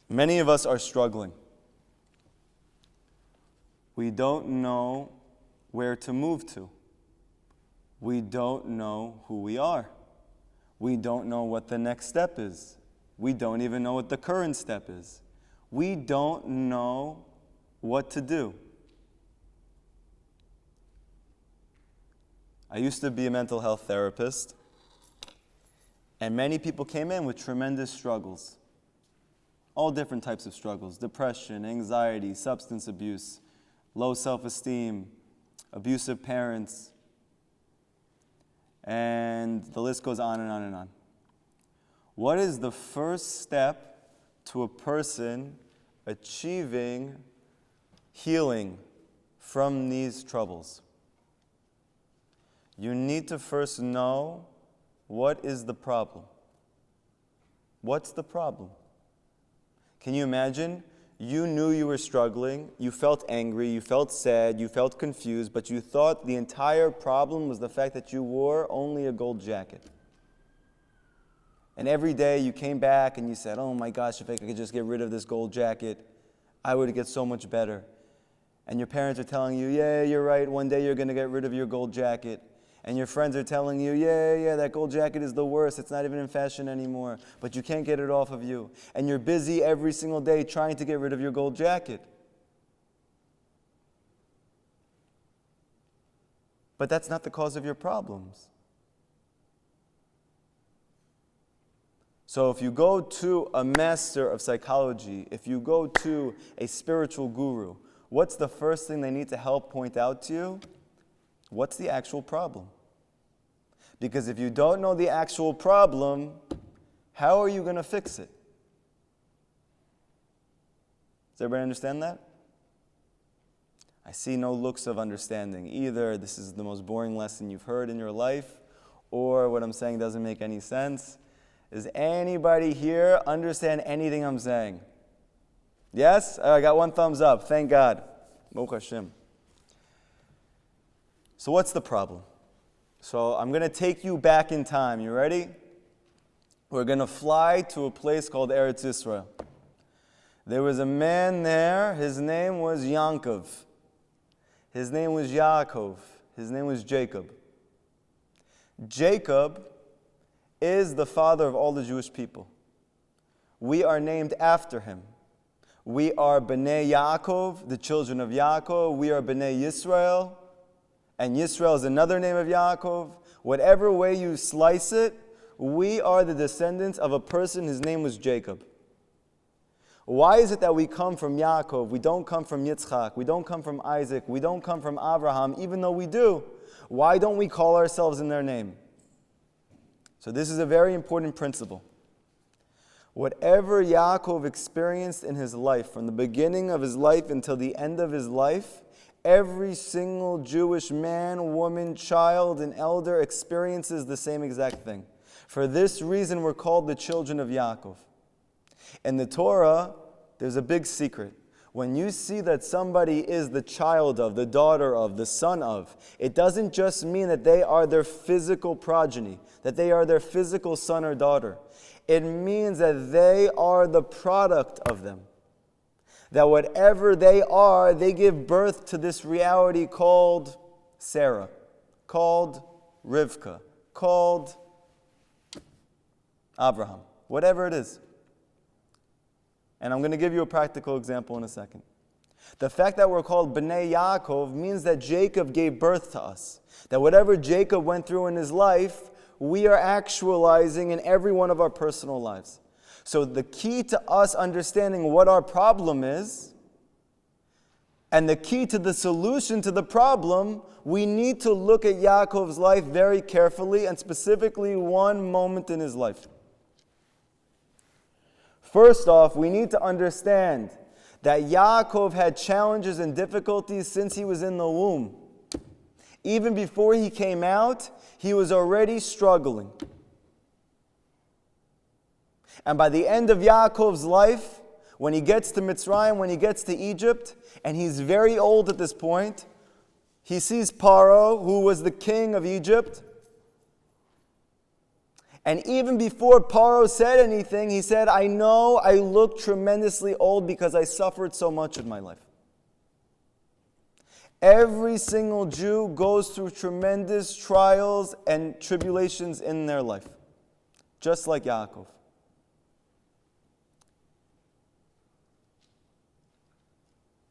Many of us are struggling. We don't know where to move to. We don't know who we are. We don't know what the next step is. We don't even know what the current step is. We don't know what to do. I used to be a mental health therapist, and many people came in with tremendous struggles. All different types of struggles: depression, anxiety, substance abuse, low self-esteem, abusive parents, and the list goes on and on and on. What is the first step to a person achieving healing from these troubles? You need to first know what is the problem. What's the problem? Can you imagine? You knew you were struggling, you felt angry, you felt sad, you felt confused, but you thought the entire problem was the fact that you wore only a gold jacket. And every day you came back and you said, oh my gosh, if I could just get rid of this gold jacket, I would get so much better. And your parents are telling you, yeah, you're right, one day you're going to get rid of your gold jacket. And your friends are telling you, yeah, that gold jacket is the worst. It's not even in fashion anymore. But you can't get it off of you. And you're busy every single day trying to get rid of your gold jacket. But that's not the cause of your problems. So if you go to a master of psychology, if you go to a spiritual guru, what's the first thing they need to help point out to you? What's the actual problem? Because if you don't know the actual problem, how are you going to fix it? Does everybody understand that? I see no looks of understanding. Either this is the most boring lesson you've heard in your life, or what I'm saying doesn't make any sense. Does anybody here understand anything I'm saying? Yes? I got one thumbs up. Thank God. Baruch HaShem. So what's the problem? So I'm going to take you back in time. You ready? We're going to fly to a place called Eretz Yisrael. There was a man there. His name was Yaakov. His name was Yaakov. His name was Jacob. Jacob is the father of all the Jewish people. We are named after him. We are Bnei Yaakov, the children of Yaakov. We are Bnei Yisrael. And Yisrael is another name of Yaakov. Whatever way you slice it, we are the descendants of a person whose name was Jacob. Why is it that we come from Yaakov? We don't come from Yitzchak. We don't come from Isaac. We don't come from Abraham, even though we do. Why don't we call ourselves in their name? So this is a very important principle. Whatever Yaakov experienced in his life, from the beginning of his life until the end of his life, every single Jewish man, woman, child, and elder experiences the same exact thing. For this reason, we're called the children of Yaakov. In the Torah, there's a big secret. When you see that somebody is the child of, the daughter of, the son of, it doesn't just mean that they are their physical progeny, that they are their physical son or daughter. It means that they are the product of them. That whatever they are, they give birth to this reality called Sarah, called Rivka, called Abraham, whatever it is. And I'm going to give you a practical example in a second. The fact that we're called Bnei Yaakov means that Jacob gave birth to us. That whatever Jacob went through in his life, we are actualizing in every one of our personal lives. So the key to us understanding what our problem is, and the key to the solution to the problem, we need to look at Yaakov's life very carefully, and specifically one moment in his life. First off, we need to understand that Yaakov had challenges and difficulties since he was in the womb. Even before he came out, he was already struggling. And by the end of Yaakov's life, when he gets to Mitzrayim, when he gets to Egypt, and he's very old at this point, he sees Paro, who was the king of Egypt, And even before Paro said anything, he said, I know I look tremendously old because I suffered so much in my life. Every single Jew goes through tremendous trials and tribulations in their life, just like Yaakov.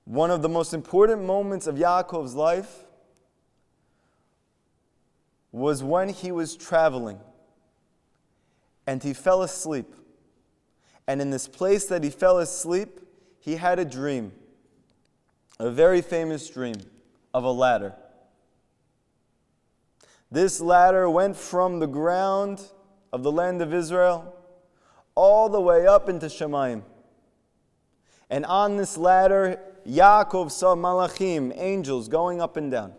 One of the most important moments of Yaakov's life was when he was traveling and he fell asleep. And in this place that he fell asleep, he had a dream, a very famous dream of a ladder. This ladder went from the ground of the land of Israel all the way up into Shemayim. And on this ladder, Yaakov saw malachim, angels, going up and down.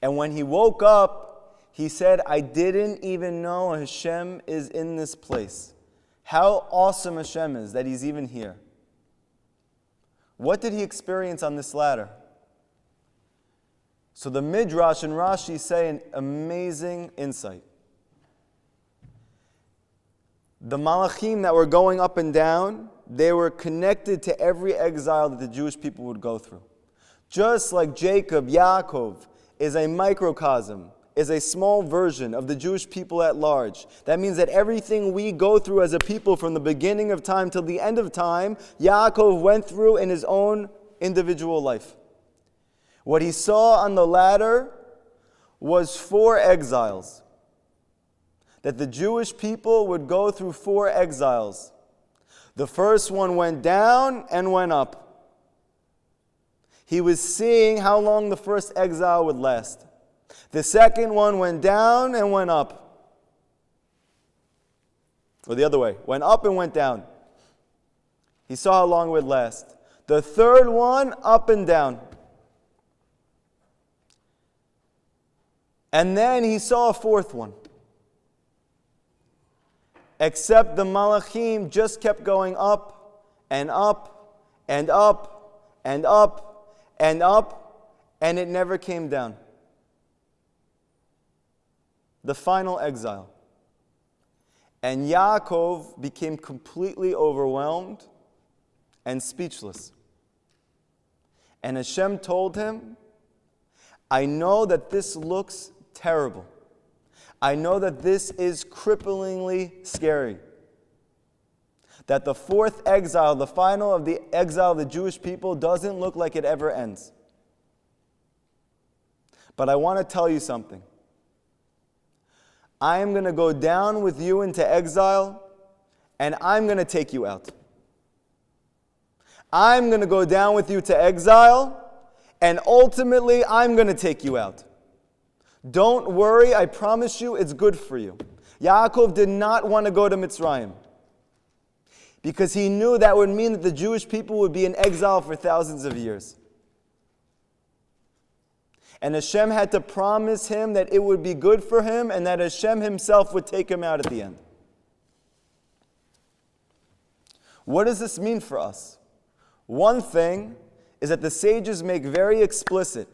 And when he woke up, he said, I didn't even know HaShem is in this place. How awesome HaShem is that He's even here. What did he experience on this ladder? So the Midrash and Rashi say an amazing insight. The malachim that were going up and down, they were connected to every exile that the Jewish people would go through. Just like Jacob, Yaakov, is a microcosm, is a small version of the Jewish people at large. That means that everything we go through as a people from the beginning of time till the end of time, Yaakov went through in his own individual life. What he saw on the ladder was 4 exiles. That the Jewish people would go through 4 exiles. The first one went down and went up. He was seeing how long the first exile would last. The second one went down and went up. Or the other way, went up and went down. He saw how long it would last. The third one, up and down. And then he saw a fourth one. Except the malachim just kept going up and up and up and up and up, and it never came down. The final exile. And Yaakov became completely overwhelmed and speechless. And Hashem told him, I know that this looks terrible. I know that this is cripplingly scary. That the 4th exile, the final of the exile of the Jewish people, doesn't look like it ever ends. But I want to tell you something. I am going to go down with you into exile, and I'm going to take you out. I'm going to go down with you to exile, and ultimately I'm going to take you out. Don't worry, I promise you it's good for you. Yaakov did not want to go to Mitzrayim because he knew that would mean that the Jewish people would be in exile for thousands of years. And Hashem had to promise him that it would be good for him and that Hashem himself would take him out at the end. What does this mean for us? One thing is that the sages make very explicit.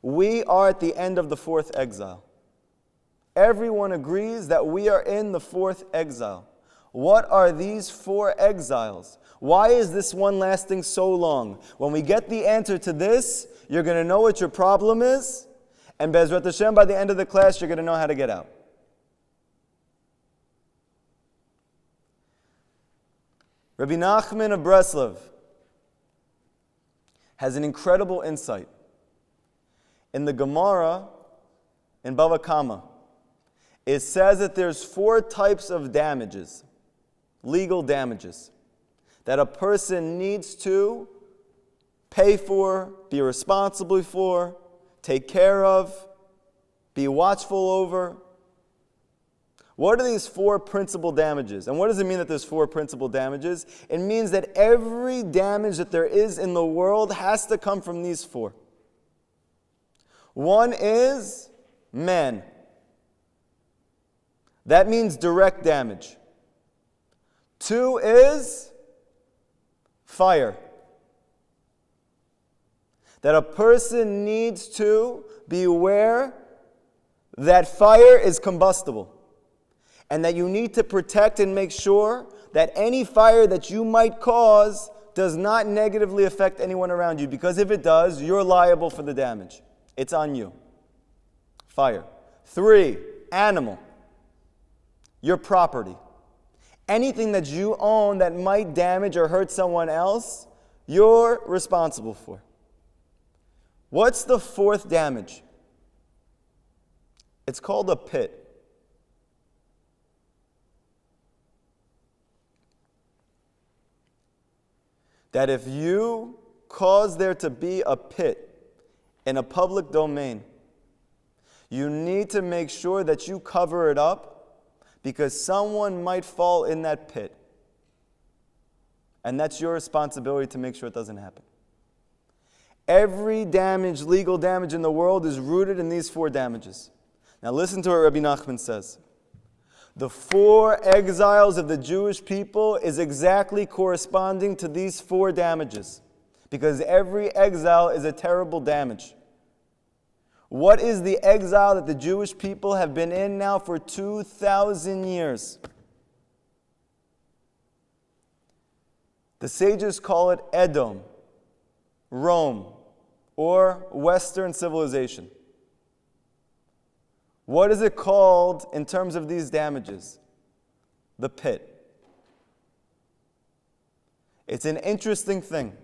We are at the end of the 4th exile. Everyone agrees that we are in the 4th exile. What are these 4 exiles? Why is this one lasting so long? When we get the answer to this, you're going to know what your problem is, and Bezrat Hashem, by the end of the class, you're going to know how to get out. Rabbi Nachman of Breslov has an incredible insight. In the Gemara, in Bava Kama, it says that there's 4 types of damages, legal damages, that a person needs to pay for, be responsible for, take care of, be watchful over. What are these 4 principal damages? And what does it mean that there's 4 principal damages? It means that every damage that there is in the world has to come from these 4. One is man. That means direct damage. 2 is fire. that a person needs to be aware that fire is combustible, and that you need to protect and make sure that any fire that you might cause does not negatively affect anyone around you, because if it does, you're liable for the damage. It's on you. Fire. 3, animal. Your property. Anything that you own that might damage or hurt someone else, you're responsible for. What's the 4th damage? It's called a pit. That if you cause there to be a pit in a public domain, you need to make sure that you cover it up, because someone might fall in that pit. And that's your responsibility to make sure it doesn't happen. Every damage, legal damage in the world is rooted in these 4 damages. Now listen to what Rabbi Nachman says. The 4 exiles of the Jewish people is exactly corresponding to these 4 damages, because every exile is a terrible damage. What is the exile that the Jewish people have been in now for 2,000 years? The sages call it Edom, Rome, or Western civilization. What is it called in terms of these damages? The pit. It's an interesting thing.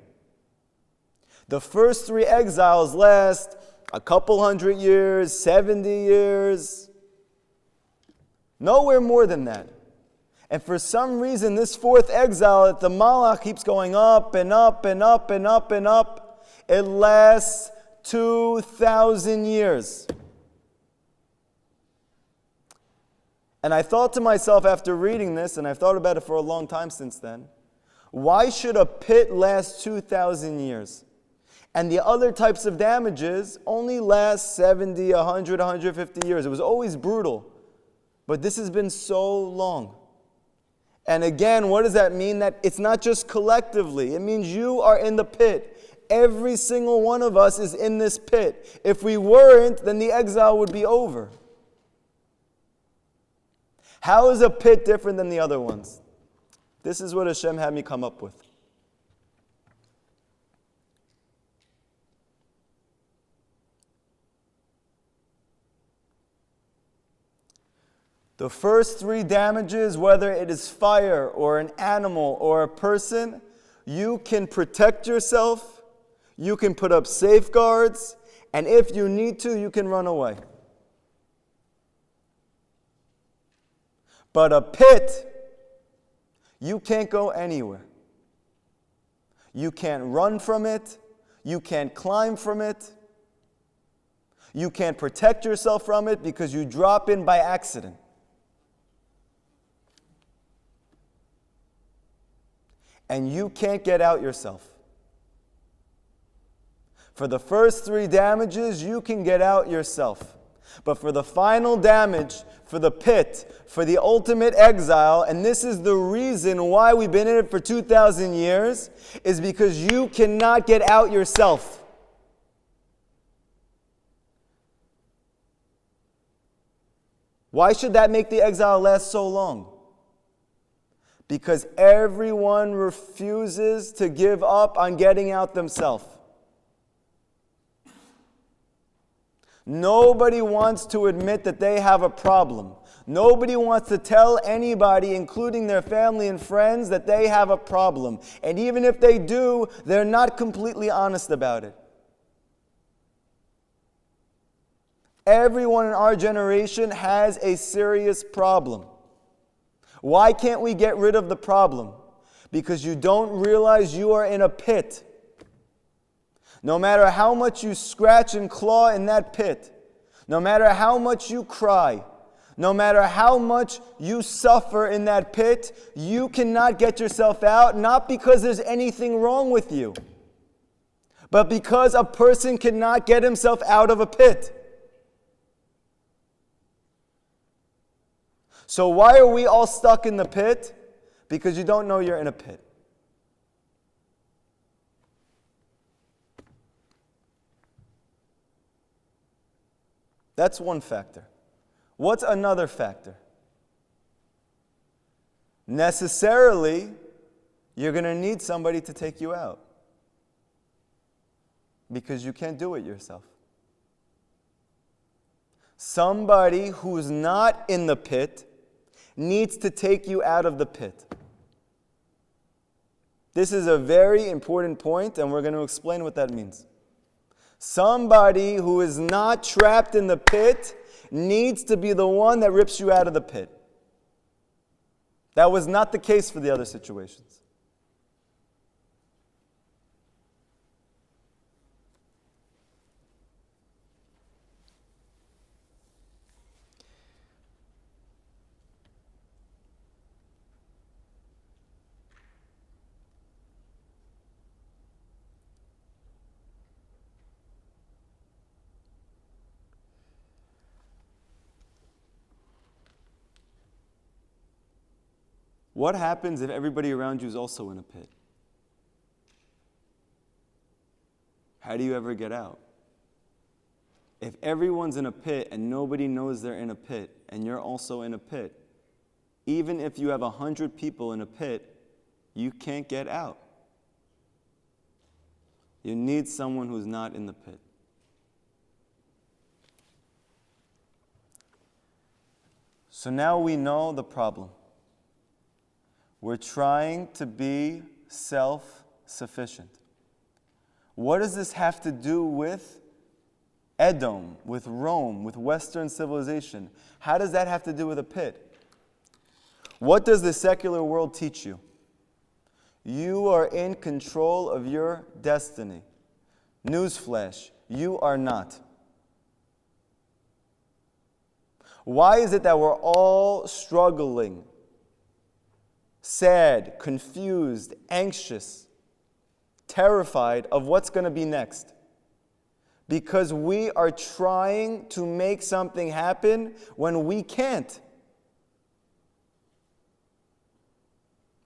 The first 3 exiles last a couple hundred years, 70 years, nowhere more than that. And for some reason, this 4th exile, that the Malach keeps going up and up and up and up and up, it lasts 2,000 years. And I thought to myself after reading this, and I've thought about it for a long time since then, why should a pit last 2,000 years? And the other types of damages only last 70, 100, 150 years. It was always brutal. But this has been so long. And again, what does that mean? That it's not just collectively. It means you are in the pit. Every single one of us is in this pit. If we weren't, then the exile would be over. How is a pit different than the other ones? This is what HaShem had me come up with. The first 3 damages, whether it is fire or an animal or a person, you can protect yourself, you can put up safeguards, and if you need to, you can run away. But a pit, you can't go anywhere. You can't run from it. You can't climb from it. You can't protect yourself from it because you drop in by accident. And you can't get out yourself. For the first 3 damages, you can get out yourself. But for the final damage, for the pit, for the ultimate exile, and this is the reason why we've been in it for 2,000 years, is because you cannot get out yourself. Why should that make the exile last so long? Because everyone refuses to give up on getting out themselves. Nobody wants to admit that they have a problem. Nobody wants to tell anybody, including their family and friends, that they have a problem. And even if they do, they're not completely honest about it. Everyone in our generation has a serious problem. Why can't we get rid of the problem? Because you don't realize you are in a pit. No matter how much you scratch and claw in that pit, no matter how much you cry, no matter how much you suffer in that pit, you cannot get yourself out, not because there's anything wrong with you, but because a person cannot get himself out of a pit. So why are we all stuck in the pit? Because you don't know you're in a pit. That's one factor. What's another factor? Necessarily, you're going to need somebody to take you out. Because you can't do it yourself. Somebody who's not in the pit needs to take you out of the pit. This is a very important point, and we're going to explain what that means. Somebody who is not trapped in the pit needs to be the one that rips you out of the pit. That was not the case for the other situations. What happens if everybody around you is also in a pit? How do you ever get out? If everyone's in a pit and nobody knows they're in a pit, and you're also in a pit, even if you have 100 people in a pit, you can't get out. You need someone who's not in the pit. So now we know the problem. We're trying to be self-sufficient. What does this have to do with Edom, with Rome, with Western civilization? How does that have to do with a pit? What does the secular world teach you? You are in control of your destiny. Newsflash, you are not. Why is it that we're all struggling? Sad, confused, anxious, terrified of what's going to be next. Because we are trying to make something happen when we can't.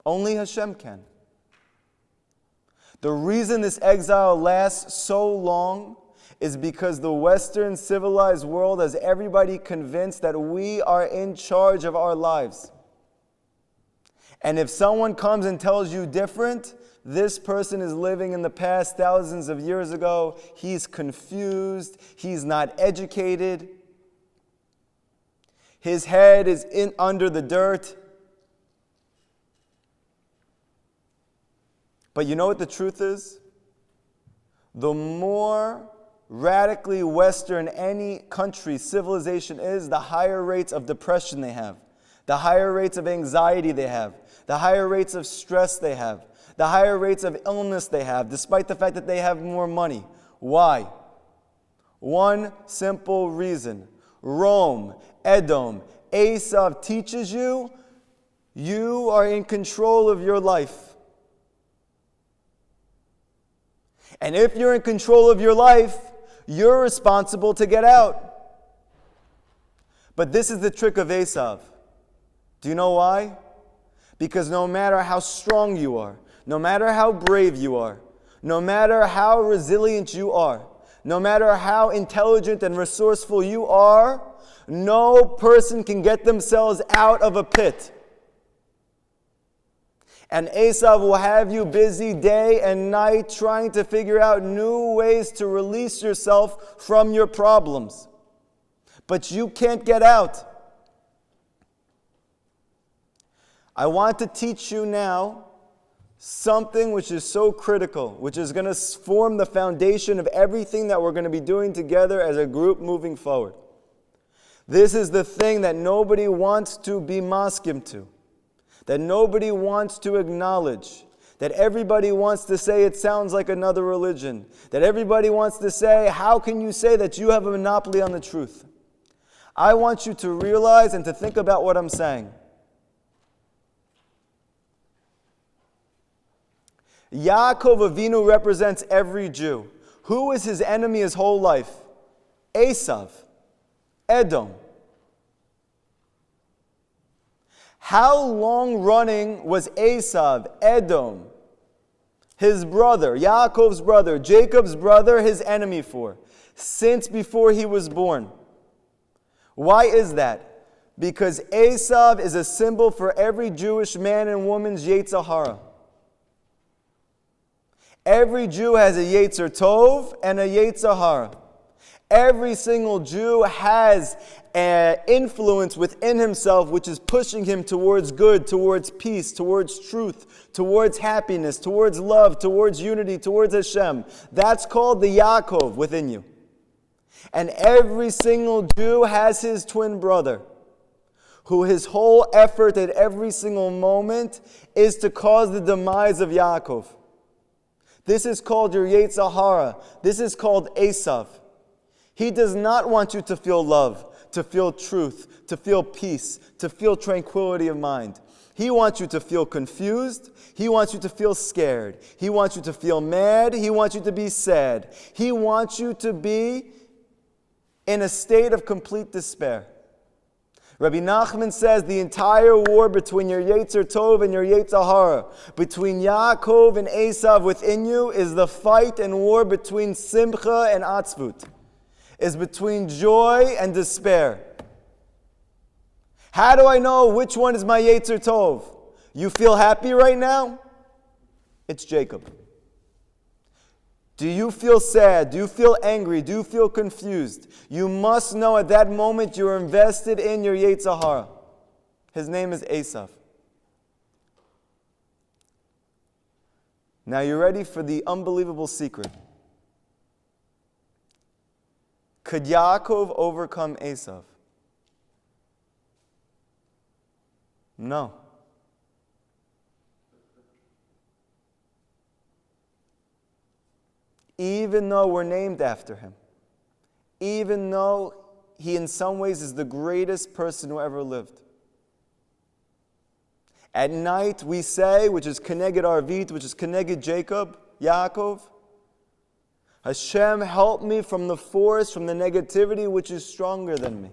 Only HaShem can. The reason this exile lasts so long is because the Western civilized world has everybody convinced that we are in charge of our lives. And if someone comes and tells you different, this person is living in the past thousands of years ago. He's confused. He's not educated. His head is under the dirt. But you know what the truth is? The more radically Western any country, civilization is, the higher rates of depression they have, the higher rates of anxiety they have, the higher rates of stress they have, the higher rates of illness they have, despite the fact that they have more money. Why? One simple reason. Rome, Edom, Esav teaches you, you are in control of your life. And if you're in control of your life, you're responsible to get out. But this is the trick of Esav. Do you know why? Because no matter how strong you are, no matter how brave you are, no matter how resilient you are, no matter how intelligent and resourceful you are, no person can get themselves out of a pit. And Esav will have you busy day and night trying to figure out new ways to release yourself from your problems. But you can't get out. I want to teach you now something which is so critical, which is going to form the foundation of everything that we're going to be doing together as a group moving forward. This is the thing that nobody wants to be maskim to, that nobody wants to acknowledge, that everybody wants to say it sounds like another religion, that everybody wants to say, how can you say that you have a monopoly on the truth? I want you to realize and to think about what I'm saying. Yaakov Avinu represents every Jew. Who is his enemy his whole life? Esav, Edom. How long running was Esav, Edom, his brother, Yaakov's brother, Jacob's brother, his enemy for? Since before he was born. Why is that? Because Esav is a symbol for every Jewish man and woman's Yetzer Hara. Every Jew has a Yetzer Tov and a Yetzer Hara. Every single Jew has an influence within himself which is pushing him towards good, towards peace, towards truth, towards happiness, towards love, towards unity, towards HaShem. That's called the Yaakov within you. And every single Jew has his twin brother, who his whole effort at every single moment is to cause the demise of Yaakov. This is called your Yetzer Hara. This is called Esav. He does not want you to feel love, to feel truth, to feel peace, to feel tranquility of mind. He wants you to feel confused. He wants you to feel scared. He wants you to feel mad. He wants you to be sad. He wants you to be in a state of complete despair. Rabbi Nachman says the entire war between your Yetzer Tov and your Yetzer Hara, between Yaakov and Esav within you, is the fight and war between Simcha and Atzvut, is between joy and despair. How do I know which one is my Yetzer Tov? You feel happy right now? It's Jacob. Do you feel sad? Do you feel angry? Do you feel confused? You must know at that moment you're invested in your Yetzer Hara. His name is Esav. Now you're ready for the unbelievable secret. Could Yaakov overcome Esav? No. Even though we're named after him, even though he in some ways is the greatest person who ever lived. At night we say, which is Keneged Arvit, which is Keneged Jacob, Yaakov, HaShem, help me from the force, from the negativity which is stronger than me.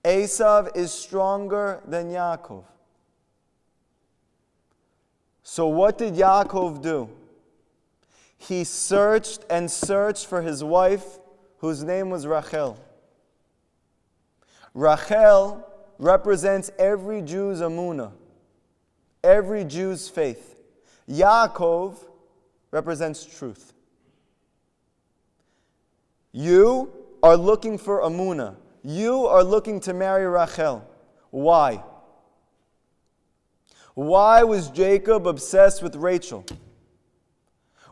Esav is stronger than Yaakov. So what did Yaakov do? He searched and searched for his wife, whose name was Rachel. Rachel represents every Jew's emunah, every Jew's faith. Yaakov represents truth. You are looking for emunah. You are looking to marry Rachel. Why? Why was Jacob obsessed with Rachel?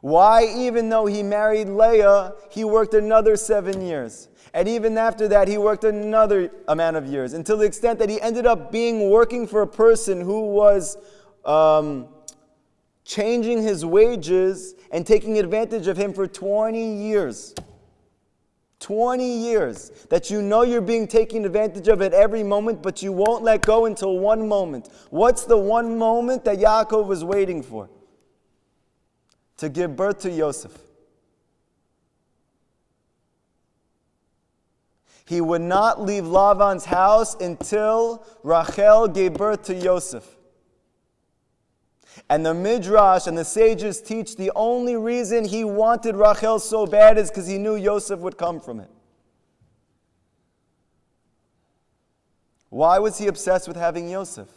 Why, even though he married Leah, he worked another 7 years? And even after that, he worked another amount of years, until the extent that he ended up working for a person who was changing his wages and taking advantage of him for 20 years. 20 years that you know you're being taken advantage of at every moment, but you won't let go until one moment. What's the one moment that Yaakov was waiting for? To give birth to Yosef. He would not leave Lavan's house until Rachel gave birth to Yosef. And the Midrash and the sages teach the only reason he wanted Rachel so bad is because he knew Yosef would come from it. Why was he obsessed with having Yosef?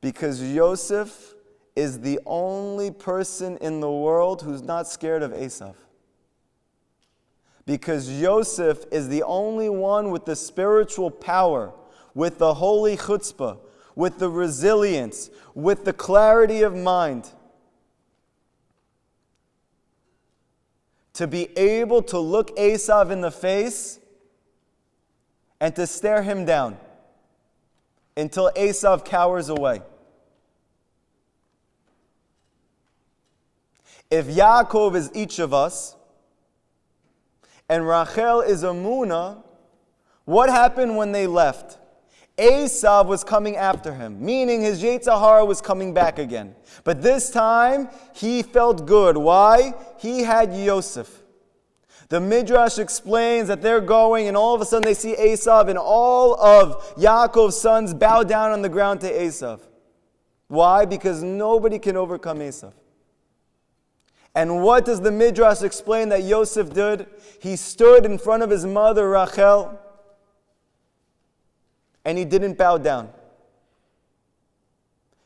Because Yosef is the only person in the world who's not scared of Esav. Because Yosef is the only one with the spiritual power, with the holy chutzpah, with the resilience, with the clarity of mind, to be able to look Esav in the face and to stare him down until Esav cowers away. If Yaakov is each of us, and Rachel is Amunah, what happened when they left? Esav was coming after him, meaning his Yetzer Hara was coming back again. But this time, he felt good. Why? He had Yosef. The Midrash explains that they're going, and all of a sudden they see Esav, and all of Yaakov's sons bow down on the ground to Esav. Why? Because nobody can overcome Esav. And what does the Midrash explain that Yosef did? He stood in front of his mother Rachel and he didn't bow down.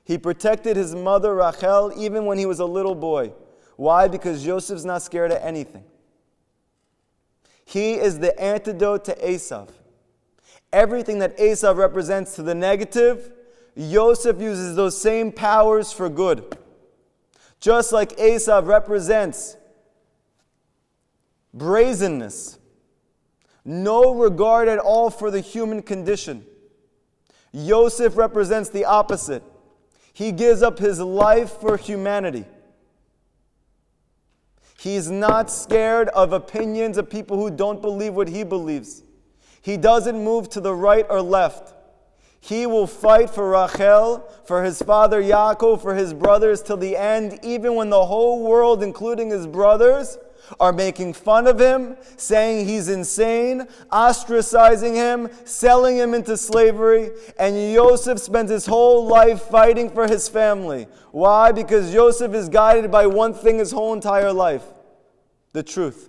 He protected his mother Rachel even when he was a little boy. Why? Because Joseph's not scared of anything. He is the antidote to Esav. Everything that Esav represents to the negative, Yosef uses those same powers for good. Just like Esav represents brazenness, no regard at all for the human condition, Yosef represents the opposite. He gives up his life for humanity. He's not scared of opinions of people who don't believe what he believes. He doesn't move to the right or left. He will fight for Rachel, for his father Yaakov, for his brothers till the end, even when the whole world, including his brothers, are making fun of him, saying he's insane, ostracizing him, selling him into slavery. And Yosef spends his whole life fighting for his family. Why? Because Yosef is guided by one thing his whole entire life: the truth.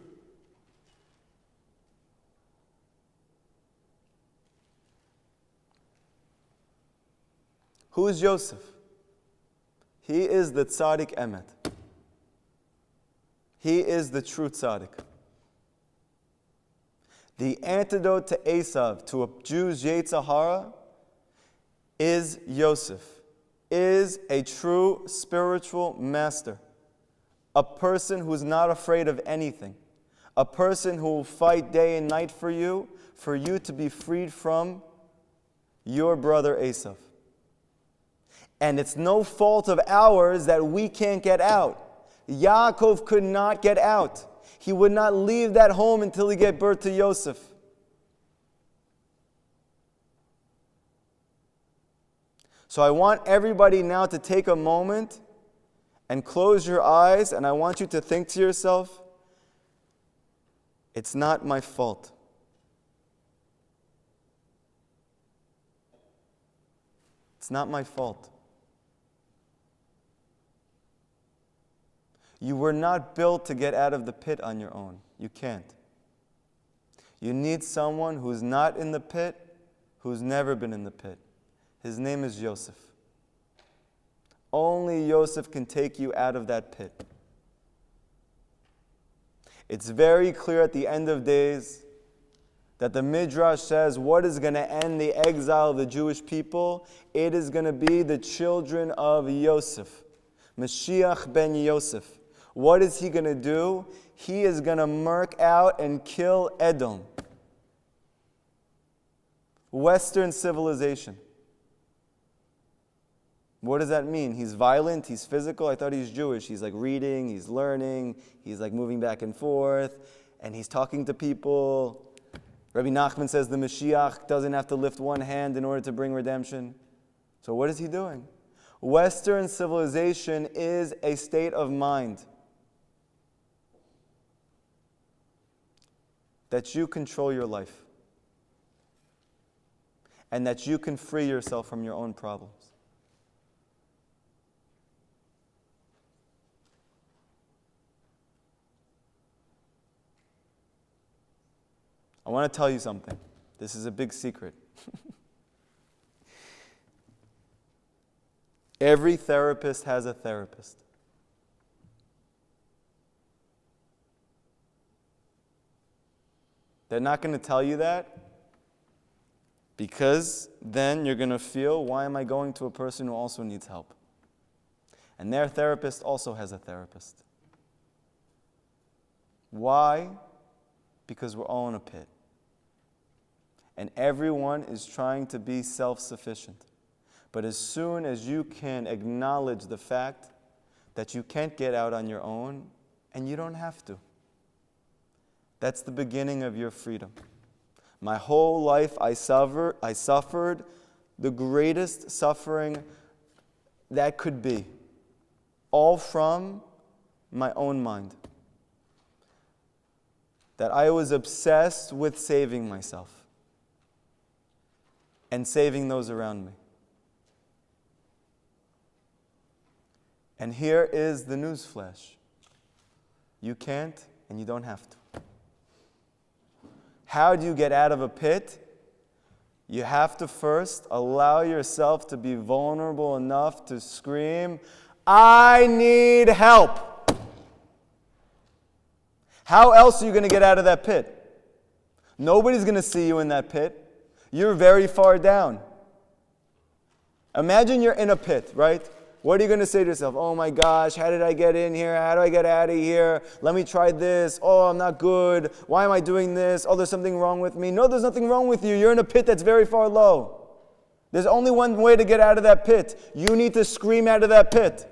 Who is Yosef? He is the Tzaddik Emet. He is the true Tzaddik. The antidote to Esav, to a Jew's Yetzer Hara, is Yosef, is a true spiritual master. A person who's not afraid of anything. A person who will fight day and night for you to be freed from your brother Esav. And it's no fault of ours that we can't get out. Yaakov could not get out. He would not leave that home until he gave birth to Yosef. So I want everybody now to take a moment and close your eyes, and I want you to think to yourself, it's not my fault. It's not my fault. You were not built to get out of the pit on your own. You can't. You need someone who's not in the pit, who's never been in the pit. His name is Yosef. Only Yosef can take you out of that pit. It's very clear at the end of days that the Midrash says what is going to end the exile of the Jewish people? It is going to be the children of Yosef. Mashiach ben Yosef. What is he going to do? He is going to murk out and kill Edom. Western civilization. What does that mean? He's violent, he's physical. I thought he's Jewish. He's like reading, he's learning, he's like moving back and forth, and he's talking to people. Rabbi Nachman says the Mashiach doesn't have to lift one hand in order to bring redemption. So what is he doing? Western civilization is a state of mind that you control your life and that you can free yourself from your own problems. I want to tell you something. This is a big secret. Every therapist has a therapist. They're not going to tell you that because then you're going to feel, why am I going to a person who also needs help? And their therapist also has a therapist. Why? Because we're all in a pit. And everyone is trying to be self-sufficient. But as soon as you can acknowledge the fact that you can't get out on your own, and you don't have to, that's the beginning of your freedom. My whole life I suffered the greatest suffering that could be, all from my own mind. That I was obsessed with saving myself and saving those around me. And here is the newsflash. You can't, and you don't have to. How do you get out of a pit? You have to first allow yourself to be vulnerable enough to scream, I need help. How else are you going to get out of that pit? Nobody's going to see you in that pit. You're very far down. Imagine you're in a pit, right? What are you going to say to yourself? Oh my gosh, how did I get in here? How do I get out of here? Let me try this. Oh, I'm not good. Why am I doing this? Oh, there's something wrong with me. No, there's nothing wrong with you. You're in a pit that's very far low. There's only one way to get out of that pit. You need to scream out of that pit.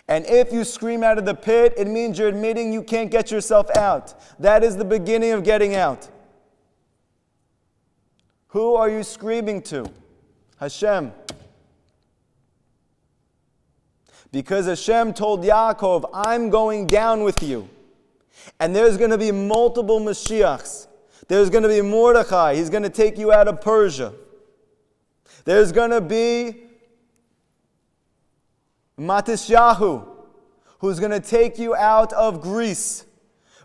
And if you scream out of the pit, it means you're admitting you can't get yourself out. That is the beginning of getting out. Who are you screaming to? HaShem. Because HaShem told Yaakov, I'm going down with you. And there's going to be multiple Mashiachs. There's going to be Mordechai. He's going to take you out of Persia. There's going to be Matisyahu, who's going to take you out of Greece.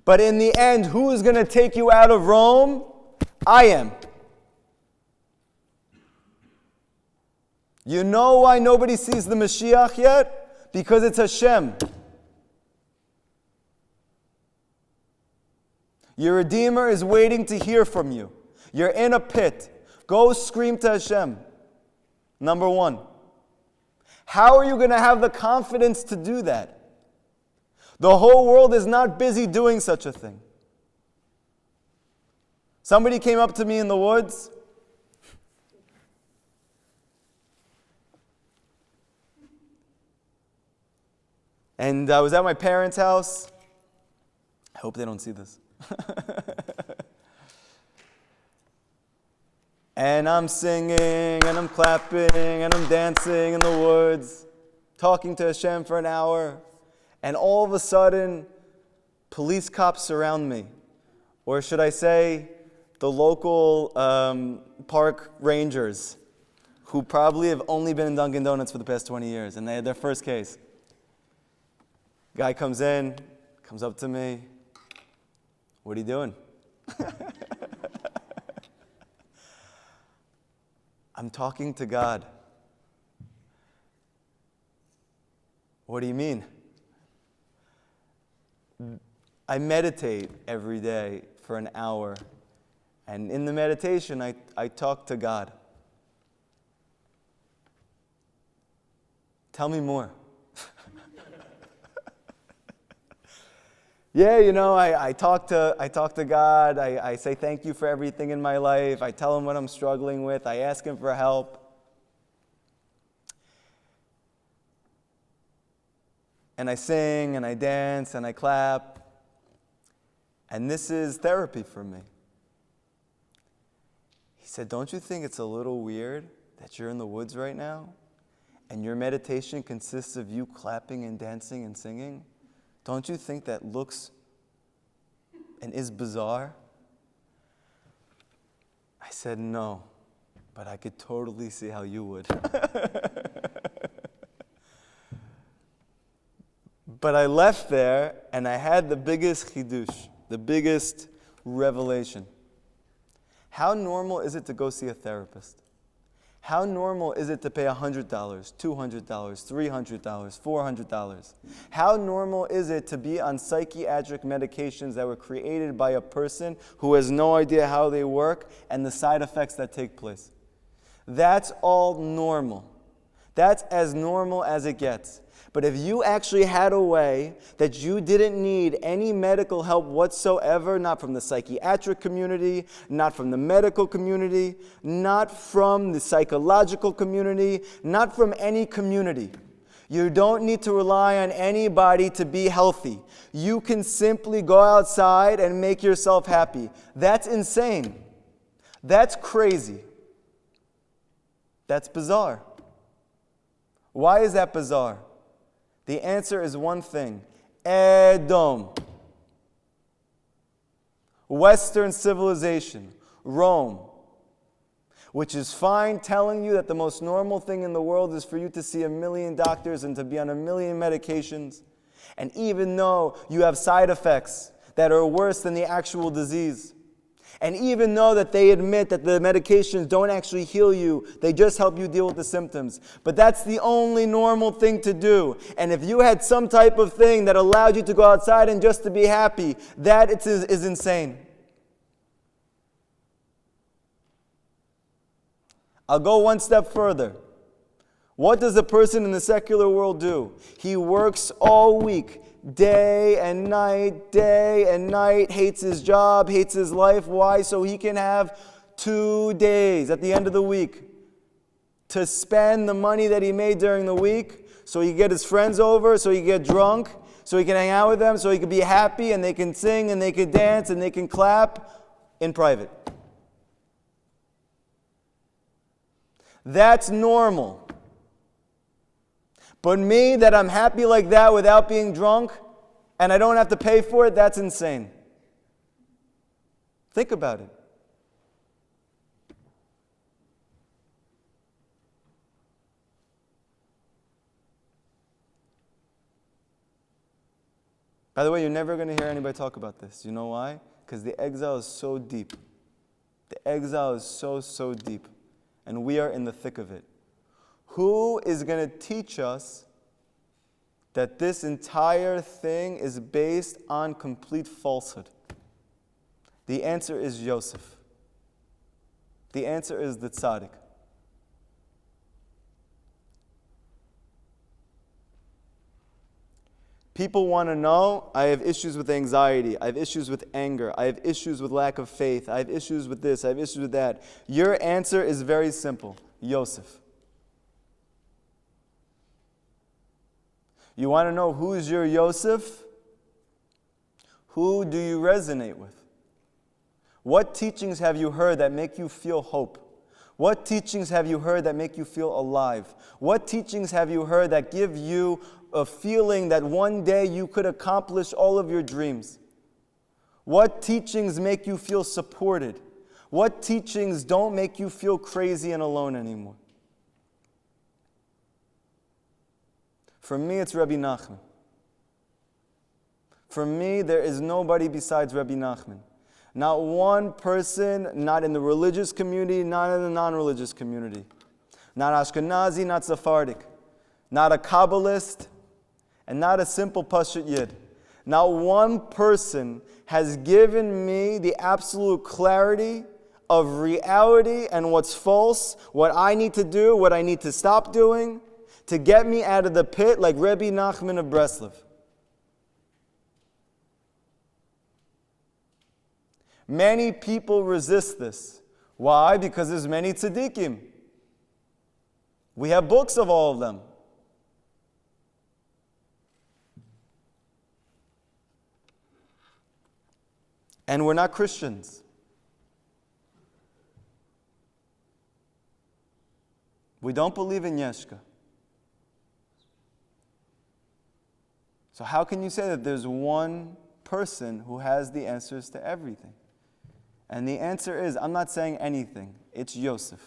But in the end, who is going to take you out of Rome? I am. You know why nobody sees the Mashiach yet? Because it's HaShem. Your Redeemer is waiting to hear from you. You're in a pit. Go scream to HaShem. Number one. How are you going to have the confidence to do that? The whole world is not busy doing such a thing. Somebody came up to me in the woods. And I was at my parents' house. I hope they don't see this. And I'm singing, and I'm clapping, and I'm dancing in the woods, talking to Hashem for an hour. And all of a sudden, police cops surround me. Or should I say, the local park rangers, who probably have only been in Dunkin' Donuts for the past 20 years, and they had their first case. Guy comes in, comes up to me. What are you doing? I'm talking to God. What do you mean? I meditate every day for an hour. And in the meditation, I talk to God. Tell me more. Yeah, I talk to God. I say thank you for everything in my life. I tell him what I'm struggling with. I ask him for help. And I sing, and I dance, and I clap. And this is therapy for me. He said, don't you think it's a little weird that you're in the woods right now, and your meditation consists of you clapping and dancing and singing? Don't you think that looks and is bizarre? I said, no, but I could totally see how you would. But I left there, and I had the biggest chidush, the biggest revelation. How normal is it to go see a therapist? How normal is it to pay $100, $200, $300, $400? How normal is it to be on psychiatric medications that were created by a person who has no idea how they work and the side effects that take place? That's all normal. That's as normal as it gets. But if you actually had a way that you didn't need any medical help whatsoever, not from the psychiatric community, not from the medical community, not from the psychological community, not from any community, you don't need to rely on anybody to be healthy. You can simply go outside and make yourself happy. That's insane. That's crazy. That's bizarre. Why is that bizarre? The answer is one thing. Edom. Western civilization. Rome. which is fine telling you that the most normal thing in the world is for you to see 1,000,000 doctors and to be on 1,000,000 medications. And even though you have side effects that are worse than the actual disease, and even though that they admit that the medications don't actually heal you, they just help you deal with the symptoms. But that's the only normal thing to do. And if you had some type of thing that allowed you to go outside and just to be happy, that is insane. I'll go one step further. What does a person in the secular world do? He works all week, day and night, hates his job, hates his life. Why? So he can have 2 days at the end of the week to spend the money that he made during the week, so he can get his friends over, so he can get drunk, so he can hang out with them, so he can be happy, and they can sing, and they can dance, and they can clap in private. That's normal. But me, that I'm happy like that without being drunk, and I don't have to pay for it, that's insane. Think about it. By the way, you're never going to hear anybody talk about this. You know why? Because the exile is so deep. The exile is so deep. And we are in the thick of it. Who is going to teach us that this entire thing is based on complete falsehood? The answer is Yosef. The answer is the Sadiq. People want to know, I have issues with anxiety, I have issues with anger, I have issues with lack of faith, I have issues with this, I have issues with that. Your answer is very simple, Yosef. You want to know who's your Yosef? Who do you resonate with? What teachings have you heard that make you feel hope? What teachings have you heard that make you feel alive? What teachings have you heard that give you a feeling that one day you could accomplish all of your dreams? What teachings make you feel supported? What teachings don't make you feel crazy and alone anymore? For me, it's Rabbi Nachman. For me, there is nobody besides Rabbi Nachman. Not one person, not in the religious community, not in the non-religious community. Not Ashkenazi, not Sephardic. Not a Kabbalist, and not a simple Pashut Yid. Not one person has given me the absolute clarity of reality and what's false, what I need to do, what I need to stop doing, to get me out of the pit like Rabbi Nachman of Breslov. Many people resist this. Why? Because there's many tzaddikim. We have books of all of them. And we're not Christians. We don't believe in Yeshka. So how can you say that there's one person who has the answers to everything? And the answer is, I'm not saying anything. It's Yosef.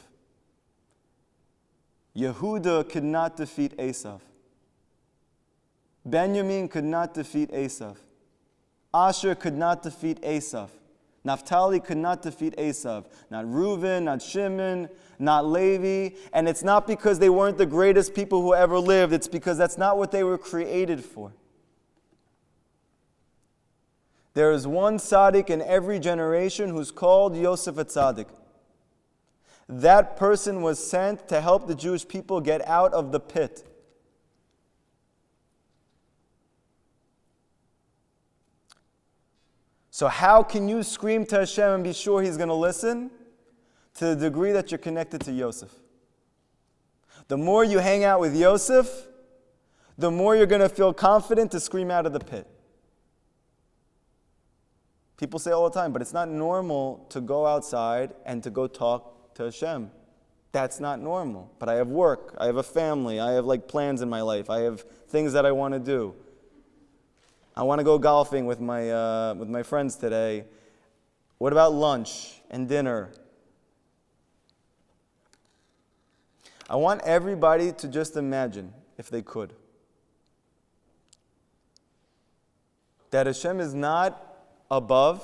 Yehuda could not defeat Esav. Benjamin could not defeat Esav. Asher could not defeat Esav. Naphtali could not defeat Esav. Not Reuven, not Shimon, not Levi. And it's not because they weren't the greatest people who ever lived. It's because that's not what they were created for. There is one Sadiq in every generation who's called Yosef Sadiq. That person was sent to help the Jewish people get out of the pit. So how can you scream to Hashem and be sure He's going to listen? To the degree that you're connected to Yosef. The more you hang out with Yosef, the more you're going to feel confident to scream out of the pit. People say all the time, but it's not normal to go outside and to go talk to Hashem. That's not normal. But I have work, I have a family, I have plans in my life, I have things that I want to do. I want to go golfing with my friends today. What about lunch and dinner? I want everybody to just imagine, if they could, that Hashem is not above,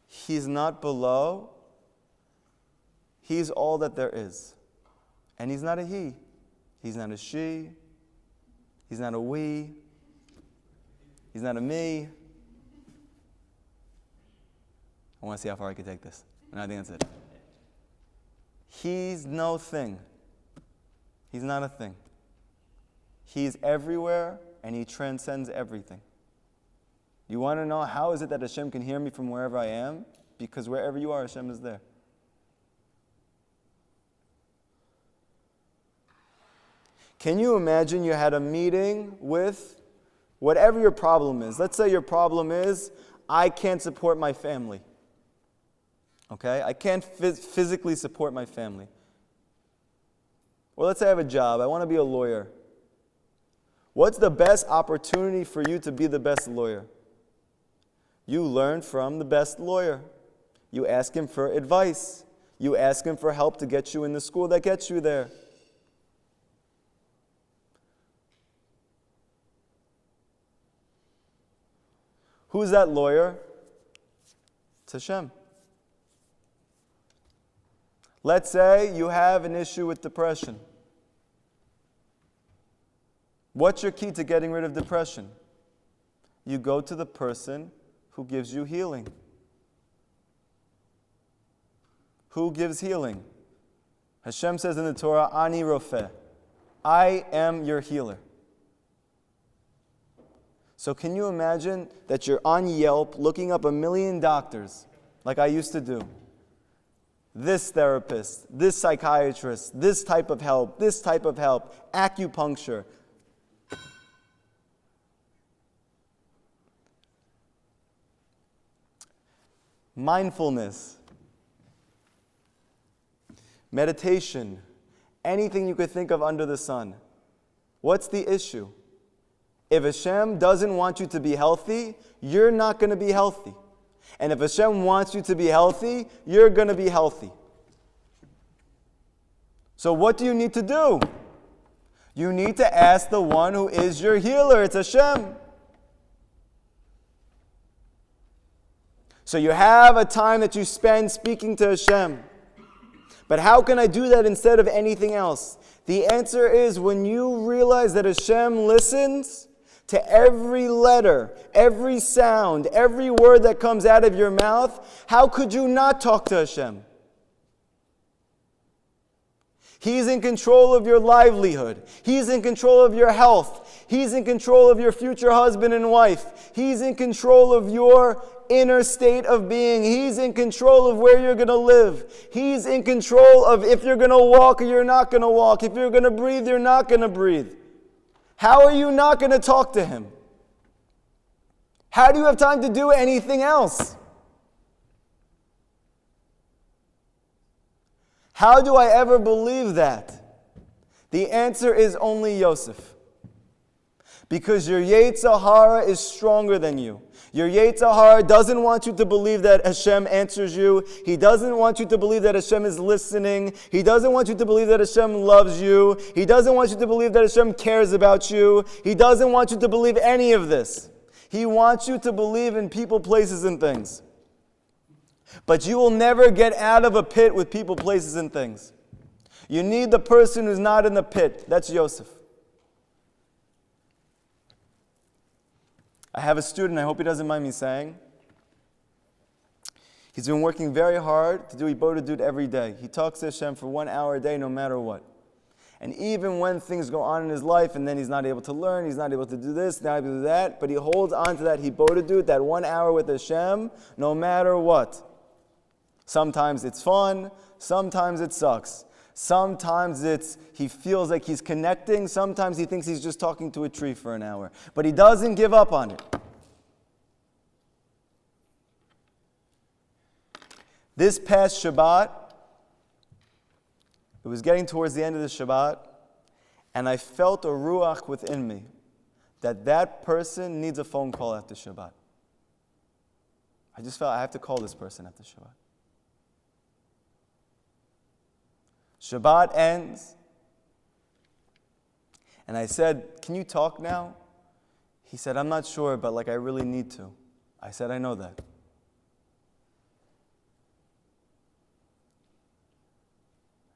He's not below, He's all that there is. And He's not a he, He's not a she, He's not a we, He's not a me. I want to see how far I can take this. And I think that's it. He's no thing. He's not a thing. He's everywhere and He transcends everything. You want to know how is it that Hashem can hear me from wherever I am? Because wherever you are, Hashem is there. Can you imagine you had a meeting with whatever your problem is? Let's say your problem is, I can't support my family. Okay? I can't physically support my family. Or let's say I have a job. I want to be a lawyer. What's the best opportunity for you to be the best lawyer? You learn from the best lawyer. You ask him for advice. You ask him for help to get you in the school that gets you there. Who's that lawyer? It's Hashem. Let's say you have an issue with depression. What's your key to getting rid of depression? You go to the person who gives you healing. Who gives healing? Hashem says in the Torah, Ani Rofeh. I am your healer. So can you imagine that you're on Yelp looking up 1 million doctors, like I used to do? This therapist, this psychiatrist, this type of help, acupuncture. Mindfulness, meditation, anything you could think of under the sun. What's the issue? If Hashem doesn't want you to be healthy, you're not going to be healthy. And if Hashem wants you to be healthy, you're going to be healthy. So what do you need to do? You need to ask the one who is your healer. It's Hashem. So you have a time that you spend speaking to Hashem. But how can I do that instead of anything else? The answer is when you realize that Hashem listens to every letter, every sound, every word that comes out of your mouth, how could you not talk to Hashem? He's in control of your livelihood. He's in control of your health. He's in control of your future husband and wife. He's in control of your inner state of being. He's in control of where you're going to live. He's in control of if you're going to walk or you're not going to walk. If you're going to breathe, you're not going to breathe. How are you not going to talk to Him? How do you have time to do anything else? How do I ever believe that? The answer is only Yosef. Because your Yetzer Hara is stronger than you. Your Yetzer Hara doesn't want you to believe that Hashem answers you. He doesn't want you to believe that Hashem is listening. He doesn't want you to believe that Hashem loves you. He doesn't want you to believe that Hashem cares about you. He doesn't want you to believe any of this. He wants you to believe in people, places, and things. But you will never get out of a pit with people, places, and things. You need the person who's not in the pit. That's Yosef. I have a student, I hope he doesn't mind me saying. He's been working very hard to do Ibodedut every day. He talks to Hashem for 1 hour a day no matter what. And even when things go on in his life and then he's not able to learn, he's not able to do this, not able to do that, but he holds on to that Ibodedut, that 1 hour with Hashem, no matter what. Sometimes it's fun, sometimes it sucks. Sometimes he feels like he's connecting. Sometimes he thinks he's just talking to a tree for an hour. But he doesn't give up on it. This past Shabbat, it was getting towards the end of the Shabbat, and I felt a ruach within me that person needs a phone call after Shabbat. I just felt I have to call this person after Shabbat. Shabbat ends. And I said, can you talk now? He said, I'm not sure, but I really need to. I said, I know that.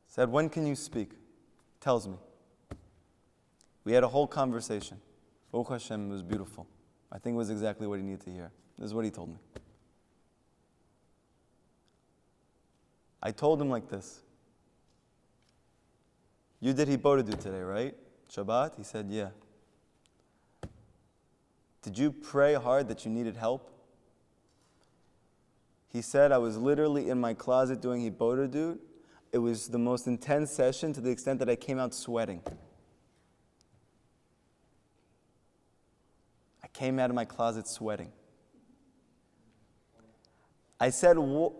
Said, when can you speak? Tells me. We had a whole conversation. Baruch HaShem, it was beautiful. I think it was exactly what he needed to hear. This is what he told me. I told him like this. You did Hibodedut today, right? Shabbat? He said, yeah. Did you pray hard that you needed help? He said, I was literally in my closet doing Hibodedut. It was the most intense session to the extent that I came out sweating. I came out of my closet sweating. I said, what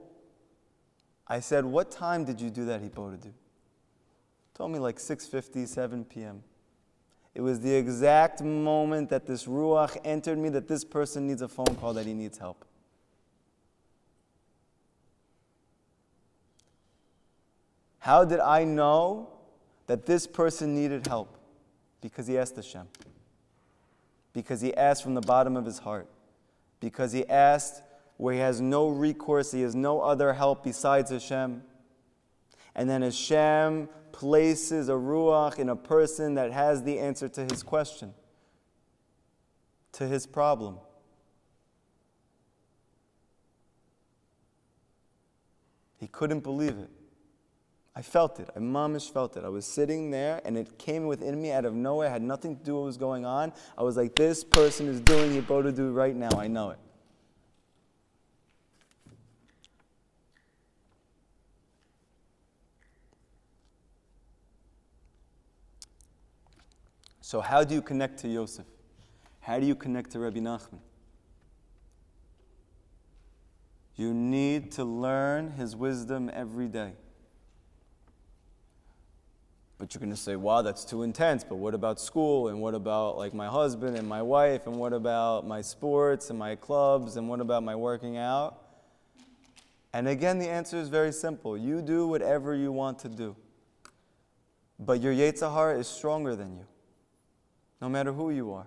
time did you do that Hibodedut? Told me 6:50, 7 p.m. It was the exact moment that this ruach entered me that this person needs a phone call, that he needs help. How did I know that this person needed help? Because he asked HaShem. Because he asked from the bottom of his heart. Because he asked where he has no recourse, he has no other help besides HaShem. And then HaShem places a ruach in a person that has the answer to his question, to his problem. He couldn't believe it. I felt it. I mamish felt it. I was sitting there and it came within me out of nowhere. It had nothing to do with what was going on. I was like, this person is doing Hibodedut right now. I know it. So how do you connect to Yosef? How do you connect to Rabbi Nachman? You need to learn his wisdom every day. But you're going to say, wow, that's too intense. But what about school? And what about my husband and my wife? And what about my sports and my clubs? And what about my working out? And again, the answer is very simple. You do whatever you want to do. But your Yetzer Hara is stronger than you, no matter who you are.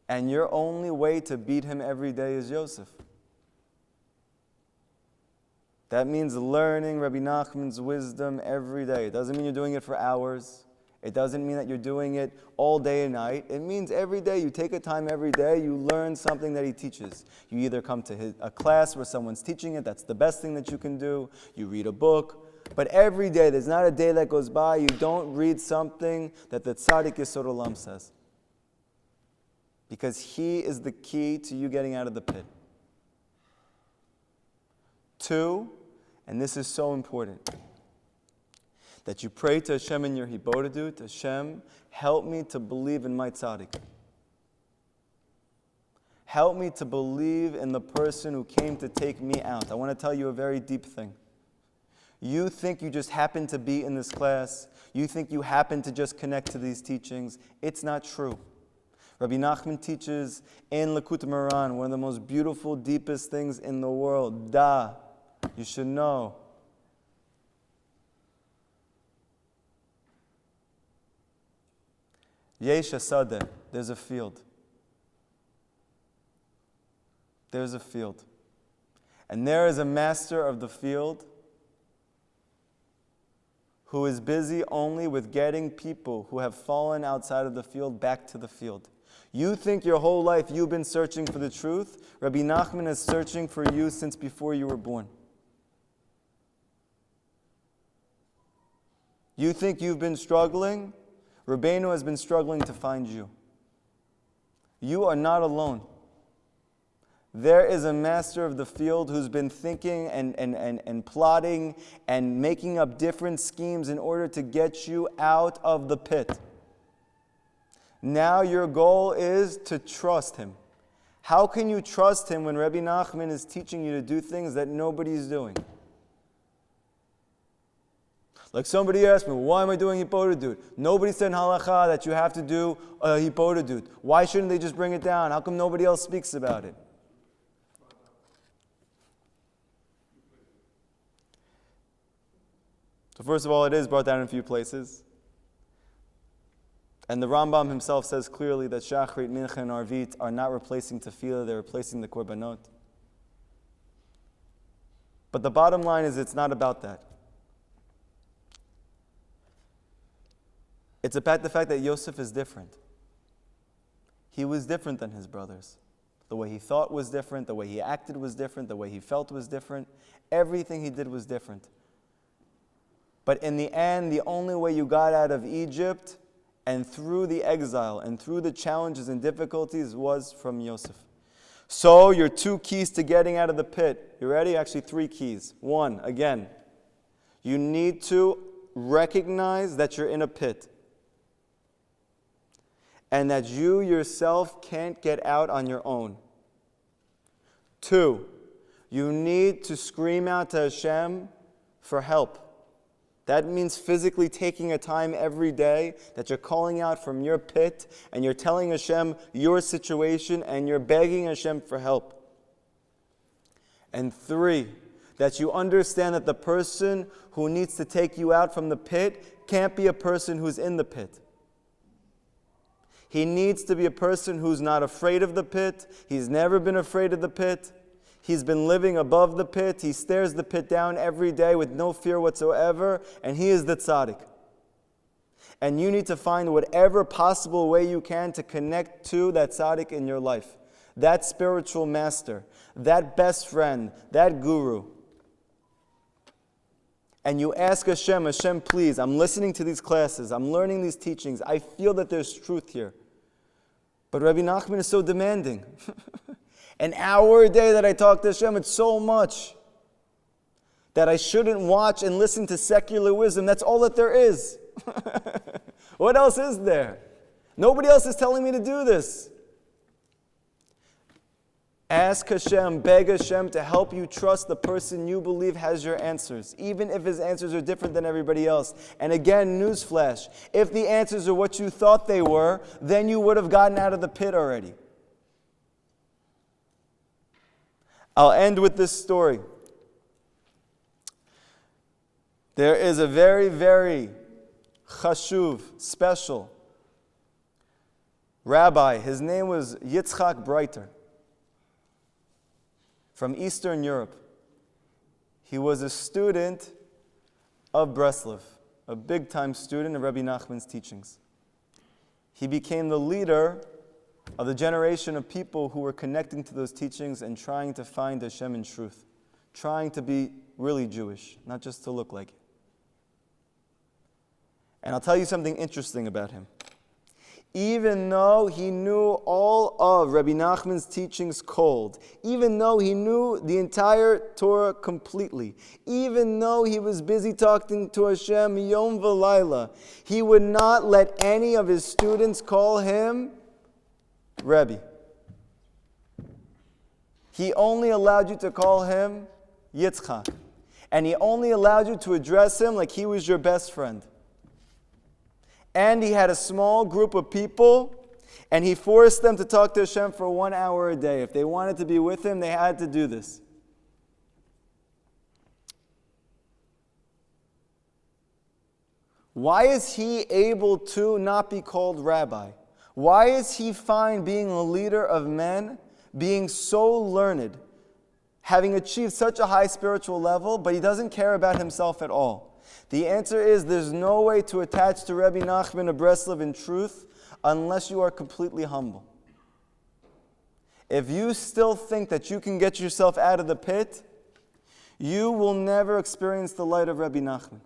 And your only way to beat him every day is Yosef. That means learning Rabbi Nachman's wisdom every day. It doesn't mean you're doing it for hours. It doesn't mean that you're doing it all day and night. It means every day, you take a time every day, you learn something that he teaches. You either come to a class where someone's teaching it, that's the best thing that you can do. You read a book. But every day, there's not a day that goes by, you don't read something that the Sadiq Yesod Olam says. Because he is the key to you getting out of the pit. 2, and this is so important, that you pray to HaShem in your Hibodedut, HaShem, help me to believe in my tzaddik. Help me to believe in the person who came to take me out. I want to tell you a very deep thing. You think you just happen to be in this class. You think you happen to just connect to these teachings. It's not true. Rabbi Nachman teaches in Likutei Moharan, one of the most beautiful, deepest things in the world. You should know. Yesh Sadeh, there's a field. There's a field. And there is a master of the field who is busy only with getting people who have fallen outside of the field back to the field. You think your whole life you've been searching for the truth. Rabbi Nachman is searching for you since before you were born. You think you've been struggling. Rabbeinu has been struggling to find you. You are not alone. There is a master of the field who's been thinking and plotting and making up different schemes in order to get you out of the pit. Now your goal is to trust him. How can you trust him when Rabbi Nachman is teaching you to do things that nobody's doing? Like somebody asked me, why am I doing Hibodedut? Nobody said in halakha that you have to do a Hibodedut. Why shouldn't they just bring it down? How come nobody else speaks about it? So first of all, it is brought down in a few places. And the Rambam himself says clearly that Shachrit, Mincha, and Arvit are not replacing Tefillah, they're replacing the Korbanot. But the bottom line is it's not about that. It's about the fact that Yosef is different. He was different than his brothers. The way he thought was different, the way he acted was different, the way he felt was different. Everything he did was different. But in the end, the only way you got out of Egypt and through the exile and through the challenges and difficulties was from Yosef. So your 2 keys to getting out of the pit. You ready? Actually 3 keys. 1, again, you need to recognize that you're in a pit and that you yourself can't get out on your own. 2, you need to scream out to HaShem for help. That means physically taking a time every day that you're calling out from your pit and you're telling HaShem your situation and you're begging HaShem for help. And 3, that you understand that the person who needs to take you out from the pit can't be a person who's in the pit. He needs to be a person who's not afraid of the pit. He's never been afraid of the pit. He's been living above the pit. He stares the pit down every day with no fear whatsoever, and he is the Sadiq. And you need to find whatever possible way you can to connect to that Sadiq in your life, that spiritual master, that best friend, that guru. And you ask HaShem, HaShem, please, I'm listening to these classes, I'm learning these teachings, I feel that there's truth here. But Rabbi Nachman is so demanding. An hour a day that I talk to Hashem, it's so much that I shouldn't watch and listen to secular wisdom. That's all that there is. What else is there? Nobody else is telling me to do this. Ask Hashem, beg Hashem to help you trust the person you believe has your answers, even if his answers are different than everybody else. And again, newsflash, if the answers are what you thought they were, then you would have gotten out of the pit already. I'll end with this story. There is a very, very chashuv, special rabbi. His name was Yitzchak Breiter, from Eastern Europe. He was a student of Breslov, a big-time student of Rabbi Nachman's teachings. He became the leader of the generation of people who were connecting to those teachings and trying to find Hashem in truth, trying to be really Jewish, not just to look like it. And I'll tell you something interesting about him. Even though he knew all of Rabbi Nachman's teachings cold, even though he knew the entire Torah completely, even though he was busy talking to Hashem yom v'layla, he would not let any of his students call him Rebbe. He only allowed you to call him Yitzchak. And he only allowed you to address him like he was your best friend. And he had a small group of people, and he forced them to talk to Hashem for 1 hour a day. If they wanted to be with him, they had to do this. Why is he able to not be called rabbi? Why is he fine being a leader of men, being so learned, having achieved such a high spiritual level, but he doesn't care about himself at all? The answer is there's no way to attach to Rabbi Nachman of Breslov in truth unless you are completely humble. If you still think that you can get yourself out of the pit, you will never experience the light of Rabbi Nachman.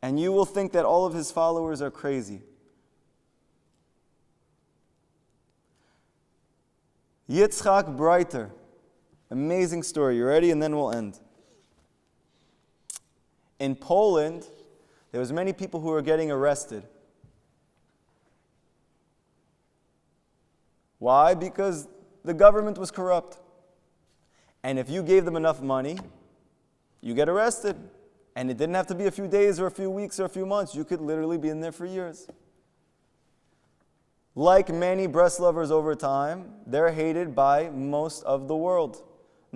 And you will think that all of his followers are crazy. Yitzchak Breiter. Amazing story. You ready? And then we'll end. In Poland, there was many people who were getting arrested. Why? Because the government was corrupt. And if you gave them enough money, you get arrested. And it didn't have to be a few days or a few weeks or a few months. You could literally be in there for years. Like many Breslovers over time, they're hated by most of the world.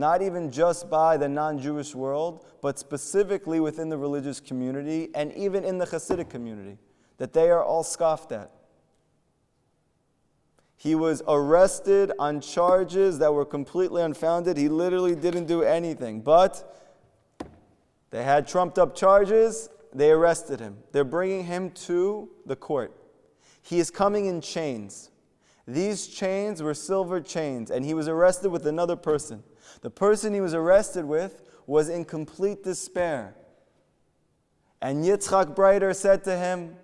not even just by the non-Jewish world, but specifically within the religious community and even in the Hasidic community, that they are all scoffed at. He was arrested on charges that were completely unfounded. He literally didn't do anything, but they had trumped up charges. They arrested him. They're bringing him to the court. He is coming in chains. These chains were silver chains, and he was arrested with another person. The person he was arrested with was in complete despair. And Yitzchak Breiter said to him,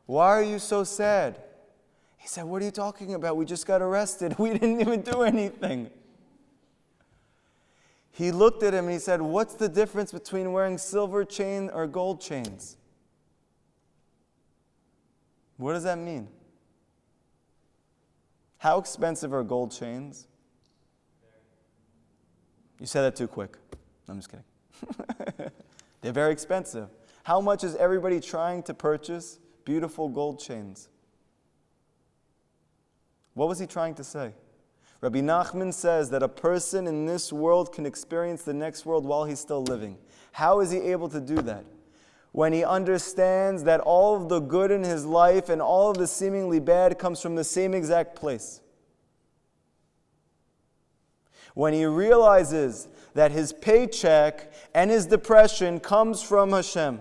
"Why are you so sad?" He said, "What are you talking about? We just got arrested. We didn't even do anything." He looked at him and he said, "What's the difference between wearing silver chain or gold chains?" What does that mean? How expensive are gold chains? You said that too quick. No, I'm just kidding. They're very expensive. How much is everybody trying to purchase beautiful gold chains? What was he trying to say? Rabbi Nachman says that a person in this world can experience the next world while he's still living. How is he able to do that? When he understands that all of the good in his life and all of the seemingly bad comes from the same exact place. When he realizes that his paycheck and his depression comes from HaShem.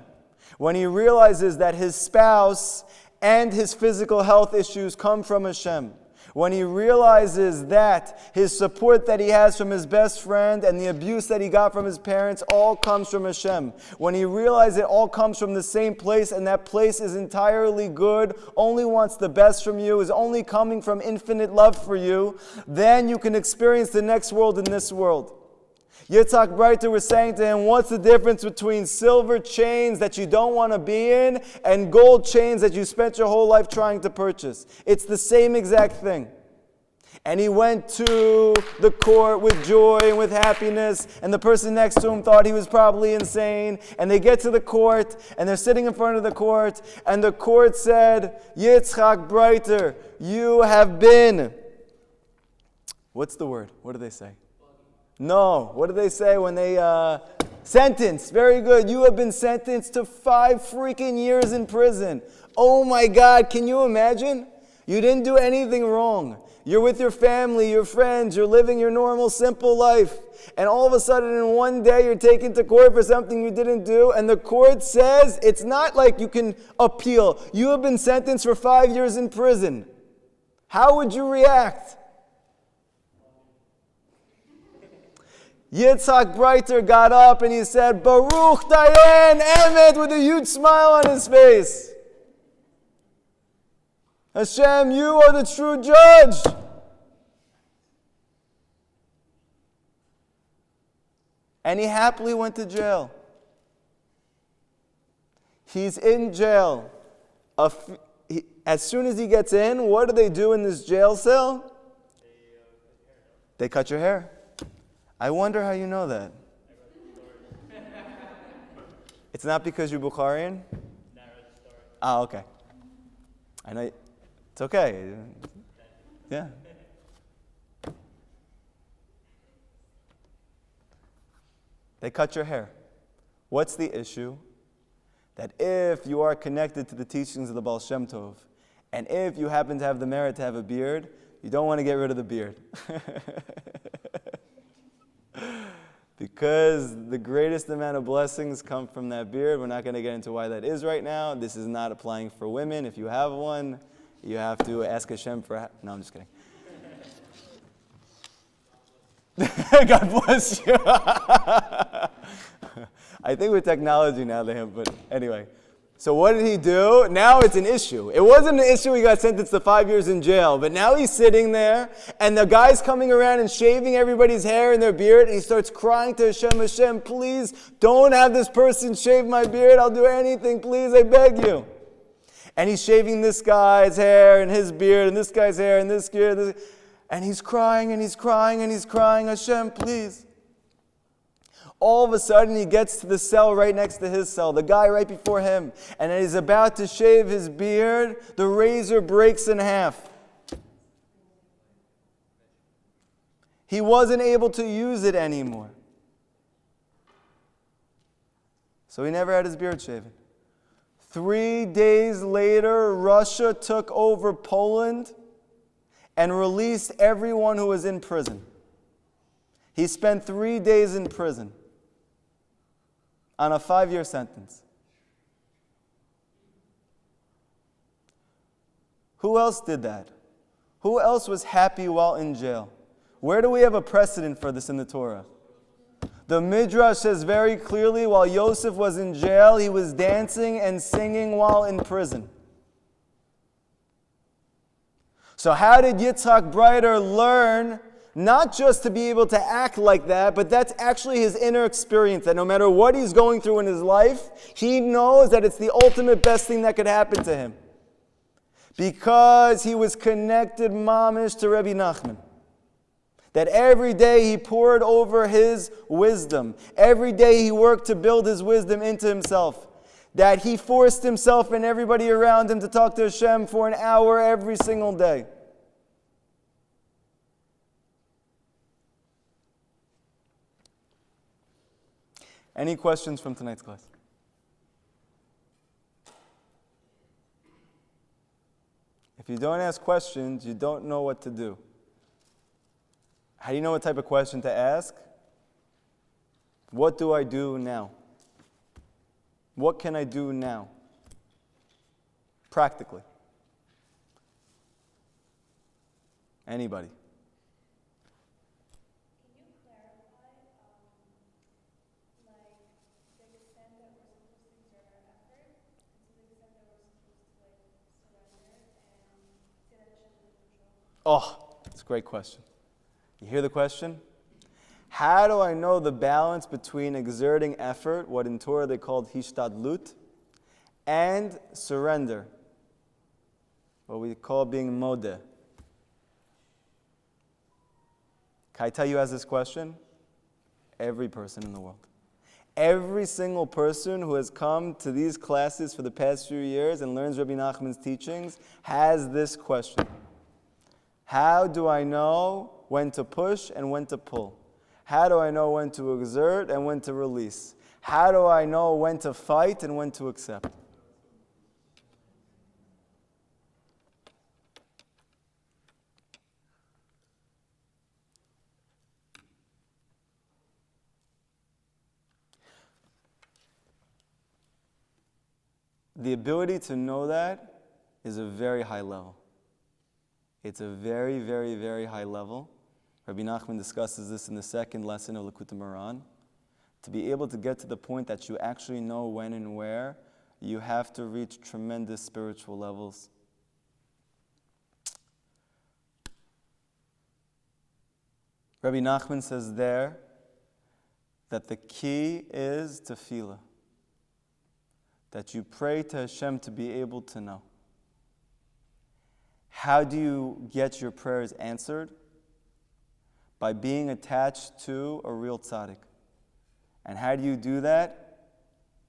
When he realizes that his spouse and his physical health issues come from HaShem. When he realizes that his support that he has from his best friend and the abuse that he got from his parents all comes from HaShem. When he realizes it all comes from the same place and that place is entirely good, only wants the best from you, is only coming from infinite love for you, then you can experience the next world in this world. Yitzhak Breiter was saying to him, what's the difference between silver chains that you don't want to be in and gold chains that you spent your whole life trying to purchase? It's the same exact thing. And he went to the court with joy and with happiness, and the person next to him thought he was probably insane. And they get to the court, and they're sitting in front of the court, and the court said, Yitzhak Breiter, you have been... What's the word? What do they say? No. What do they say when they sentenced? Very good. You have been sentenced to 5 freaking years in prison. Oh my God, can you imagine? You didn't do anything wrong. You're with your family, your friends, you're living your normal, simple life. And all of a sudden in one day you're taken to court for something you didn't do, and the court says it's not like you can appeal. You have been sentenced for 5 years in prison. How would you react? Yitzhak Breiter got up and he said, Baruch Dayan Emet, with a huge smile on his face. HaShem, you are the true judge. And he happily went to jail. He's in jail. As soon as he gets in, what do they do in this jail cell? They cut your hair. I wonder how you know that. It's not because you're Bukharian? Ah, okay. I know. It's okay. Yeah. They cut your hair. What's the issue? That if you are connected to the teachings of the Baal Shem Tov, and if you happen to have the merit to have a beard, you don't want to get rid of the beard. Because the greatest amount of blessings come from that beard. We're not going to get into why that is right now. This is not applying for women. If you have one, you have to ask HaShem for... No, I'm just kidding. God bless you. I think with technology now they have, but anyway. So what did he do? Now it's an issue. It wasn't an issue he got sentenced to 5 years in jail, but now he's sitting there, and the guy's coming around and shaving everybody's hair and their beard, and he starts crying to Hashem, Hashem, please don't have this person shave my beard. I'll do anything, please, I beg you. And he's shaving this guy's hair and his beard and this guy's hair and this beard, and he's crying and he's crying and he's crying, Hashem, please. All of a sudden, he gets to the cell right next to his cell, the guy right before him. And as he's about to shave his beard, the razor breaks in half. He wasn't able to use it anymore. So he never had his beard shaven. 3 days later, Russia took over Poland and released everyone who was in prison. He spent 3 days in prison on a 5-year sentence. Who else did that? Who else was happy while in jail? Where do we have a precedent for this in the Torah? The Midrash says very clearly, while Yosef was in jail, he was dancing and singing while in prison. So how did Yitzhak Brider learn not just to be able to act like that, but that's actually his inner experience, that no matter what he's going through in his life, he knows that it's the ultimate best thing that could happen to him. Because he was connected mamish to Rabbi Nachman. That every day he poured over his wisdom. Every day he worked to build his wisdom into himself. That he forced himself and everybody around him to talk to Hashem for an hour every single day. Any questions from tonight's class? If you don't ask questions, you don't know what to do. How do you know what type of question to ask? What do I do now? What can I do now? Practically. Anybody? Can you clarify, like, the extent that we're supposed to exert our effort, and to the extent that we're supposed to, surrender and get Hashem in control? Oh, that's a great question. You hear the question? How do I know the balance between exerting effort, what in Torah they called hishtadlut, and surrender, what we call being modeh? Can I tell you who has this question? Every person in the world. Every single person who has come to these classes for the past few years and learns Rabbi Nachman's teachings has this question. How do I know when to push and when to pull? How do I know when to exert and when to release? How do I know when to fight and when to accept? The ability to know that is a very high level. It's a very, very, very high level. Rabbi Nachman discusses this in the second lesson of Likutei Moharan. To be able to get to the point that you actually know when and where, you have to reach tremendous spiritual levels. Rabbi Nachman says there that the key is tefillah. That you pray to Hashem to be able to know. How do you get your prayers answered? By being attached to a real tzaddik. And how do you do that?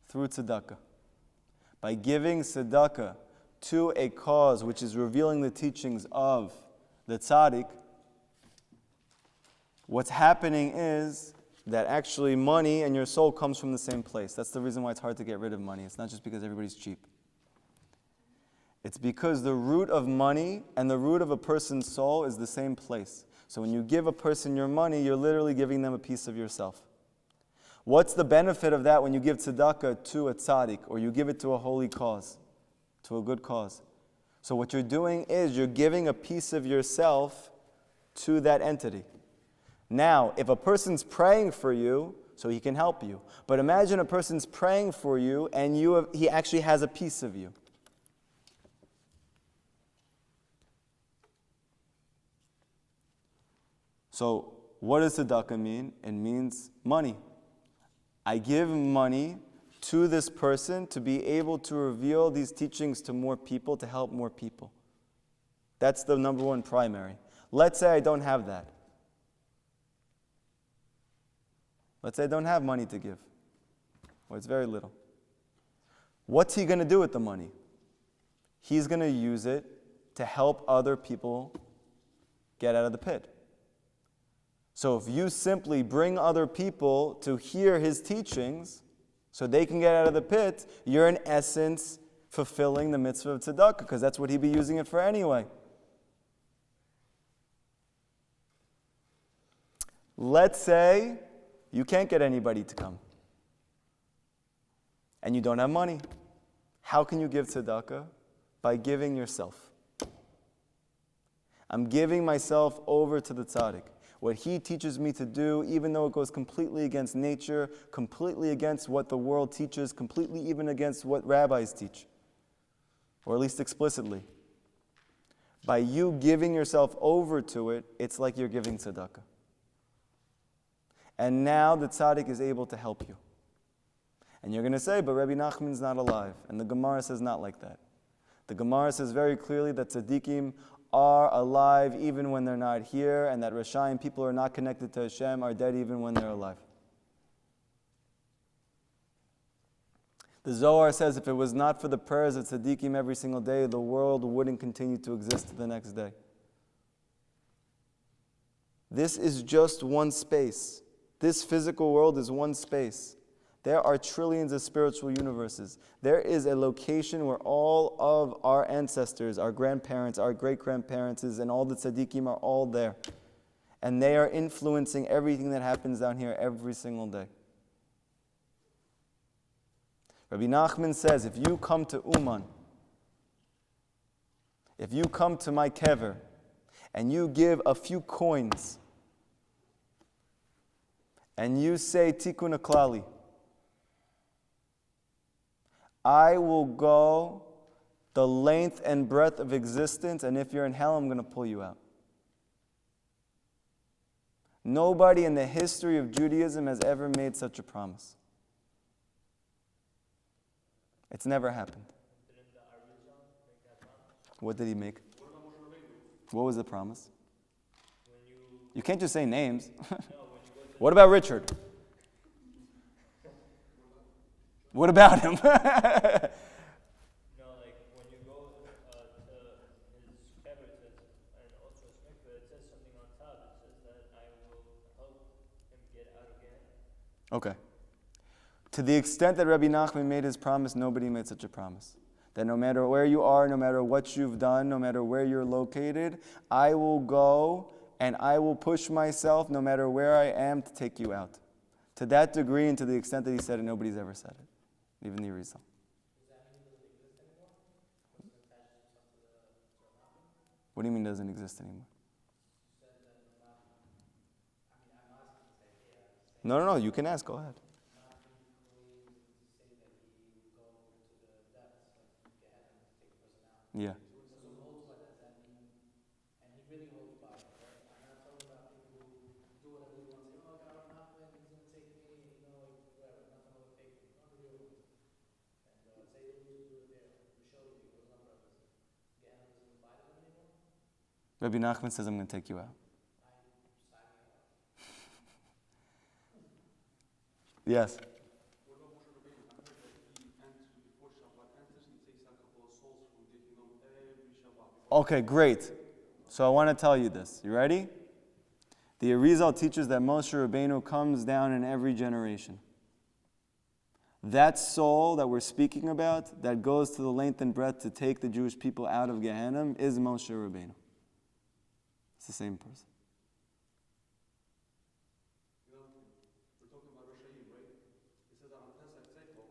Through tzedakah. By giving tzedakah to a cause which is revealing the teachings of the tzaddik, what's happening is that actually money and your soul comes from the same place. That's the reason why it's hard to get rid of money. It's not just because everybody's cheap. It's because the root of money and the root of a person's soul is the same place. So when you give a person your money, you're literally giving them a piece of yourself. What's the benefit of that when you give tzedakah to a tzaddik, or you give it to a holy cause, to a good cause? So what you're doing is you're giving a piece of yourself to that entity. Now, if a person's praying for you, so he can help you. But imagine a person's praying for you and he actually has a piece of you. So, what does tzedakah mean? It means money. I give money to this person to be able to reveal these teachings to more people, to help more people. That's the number one primary. Let's say I don't have that. Let's say I don't have money to give, or it's very little. What's he going to do with the money? He's going to use it to help other people get out of the pit. So if you simply bring other people to hear his teachings so they can get out of the pit, you're in essence fulfilling the mitzvah of tzedakah, because that's what he'd be using it for anyway. Let's say you can't get anybody to come and you don't have money. How can you give tzedakah? By giving yourself. I'm giving myself over to the tzaddik. What he teaches me to do, even though it goes completely against nature, completely against what the world teaches, completely even against what rabbis teach, or at least explicitly. By you giving yourself over to it, it's like you're giving tzedakah. And now the tzaddik is able to help you. And you're going to say, but Rabbi Nachman's not alive. And the Gemara says not like that. The Gemara says very clearly that tzaddikim are alive even when they're not here, and that Rashayim, people who are not connected to HaShem, are dead even when they're alive. The Zohar says if it was not for the prayers of tzaddikim every single day, the world wouldn't continue to exist the next day. This is just one space. This physical world is one space. There are trillions of spiritual universes. There is a location where all of our ancestors, our grandparents, our great-grandparents, and all the tzaddikim are all there. And they are influencing everything that happens down here every single day. Rabbi Nachman says, if you come to Uman, if you come to my kever, and you give a few coins, and you say Tikkun HaKlali, I will go the length and breadth of existence, and if you're in hell, I'm going to pull you out. Nobody in the history of Judaism has ever made such a promise. It's never happened. What did he make? What was the promise? You can't just say names. What about Richard? What about him? No, like when you go to his kever, it says, and also his mikveh, it says something on top. It says that I will help him get out again. Okay. To the extent that Rabbi Nachman made his promise, nobody made such a promise. That no matter where you are, no matter what you've done, no matter where you're located, I will go and I will push myself, no matter where I am, to take you out. To that degree and to the extent that he said it, nobody's ever said it. Even the Yisrael. What do you mean doesn't exist anymore? No, you can ask, go ahead. Yeah. Rabbi Nachman says, I'm going to take you out. Yes. Okay, great. So I want to tell you this. You ready? The Arizal teaches that Moshe Rabbeinu comes down in every generation. That soul that we're speaking about, that goes to the length and breadth to take the Jewish people out of Gehenna, is Moshe Rabbeinu. It's the same person. We're talking about Rashayim, right? It says that on Pesach Tzeichel,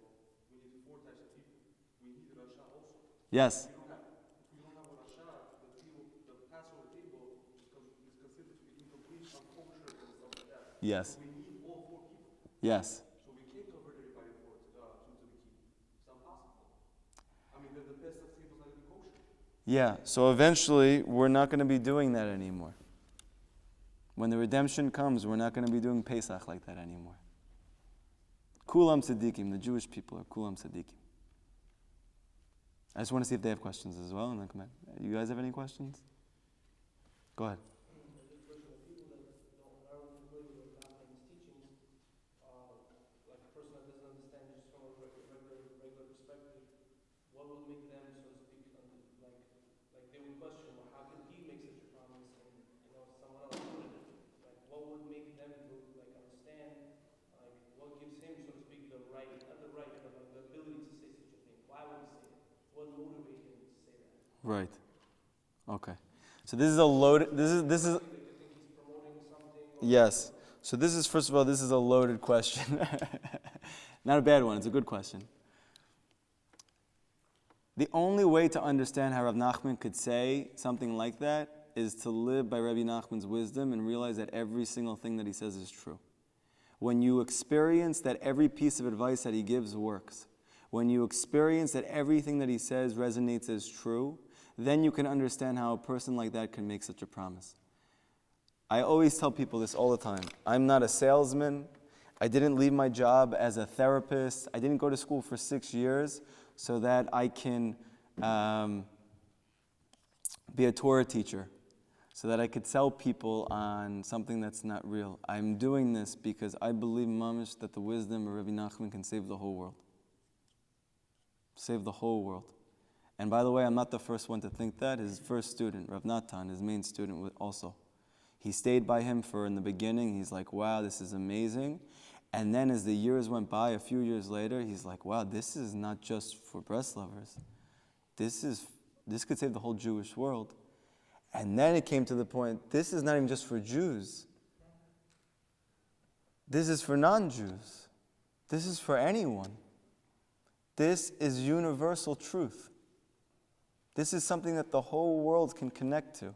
we need 4 types of people. We need Rasha also. Yes. If we don't have a Rasha, the Passover table is considered to be incomplete, unkosher, and stuff like that. Yes. So we need all 4 people. Yes. So we can't convert everybody to the key. It's not possible. I mean, the Pesach table is not even kosher. Yeah, so eventually we're not going to be doing that anymore. When the redemption comes, we're not going to be doing Pesach like that anymore. Kulam Sadiqim, the Jewish people are Kulam Sadiqim. I just want to see if they have questions as well, and then come back. You guys have any questions? Go ahead. Question, well, how can he make such a promise and someone else put it? Like, what would make Right. Okay. So this is a loaded. This is. You think he's promoting something? Yes. So this is, first of all, this is a loaded question. Not a bad one. It's a good question. The only way to understand how Rav Nachman could say something like that is to live by Rabbi Nachman's wisdom and realize that every single thing that he says is true. When you experience that every piece of advice that he gives works, when you experience that everything that he says resonates as true, then you can understand how a person like that can make such a promise. I always tell people this all the time. I'm not a salesman. I didn't leave my job as a therapist. I didn't go to school for 6 years so that I can be a Torah teacher, so that I could sell people on something that's not real. I'm doing this because I believe, mamish, that the wisdom of Rabbi Nachman can save the whole world. Save the whole world. And by the way, I'm not the first one to think that. His first student, Rav Natan, his main student also. He stayed by him in the beginning. He's like, wow, this is amazing. And then as the years went by, a few years later, he's like, wow, this is not just for breast lovers. This could save the whole Jewish world. And then it came to the point, this is not even just for Jews. This is for non-Jews. This is for anyone. This is universal truth. This is something that the whole world can connect to.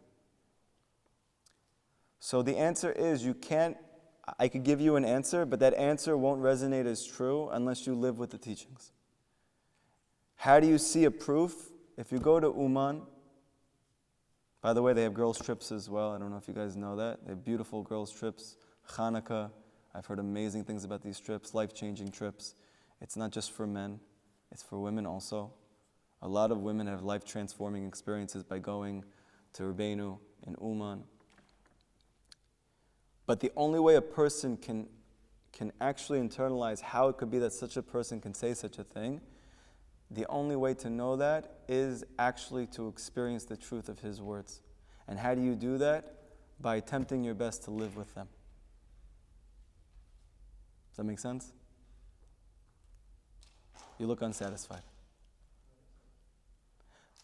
So the answer is, I could give you an answer, but that answer won't resonate as true unless you live with the teachings. How do you see a proof? If you go to Uman, by the way, they have girls' trips as well. I don't know if you guys know that. They have beautiful girls' trips. Hanukkah, I've heard amazing things about these trips, life-changing trips. It's not just for men, it's for women also. A lot of women have life-transforming experiences by going to Rabbeinu in Uman. But the only way a person can actually internalize how it could be that such a person can say such a thing, the only way to know that is actually to experience the truth of his words. And how do you do that? By attempting your best to live with them. Does that make sense? You look unsatisfied.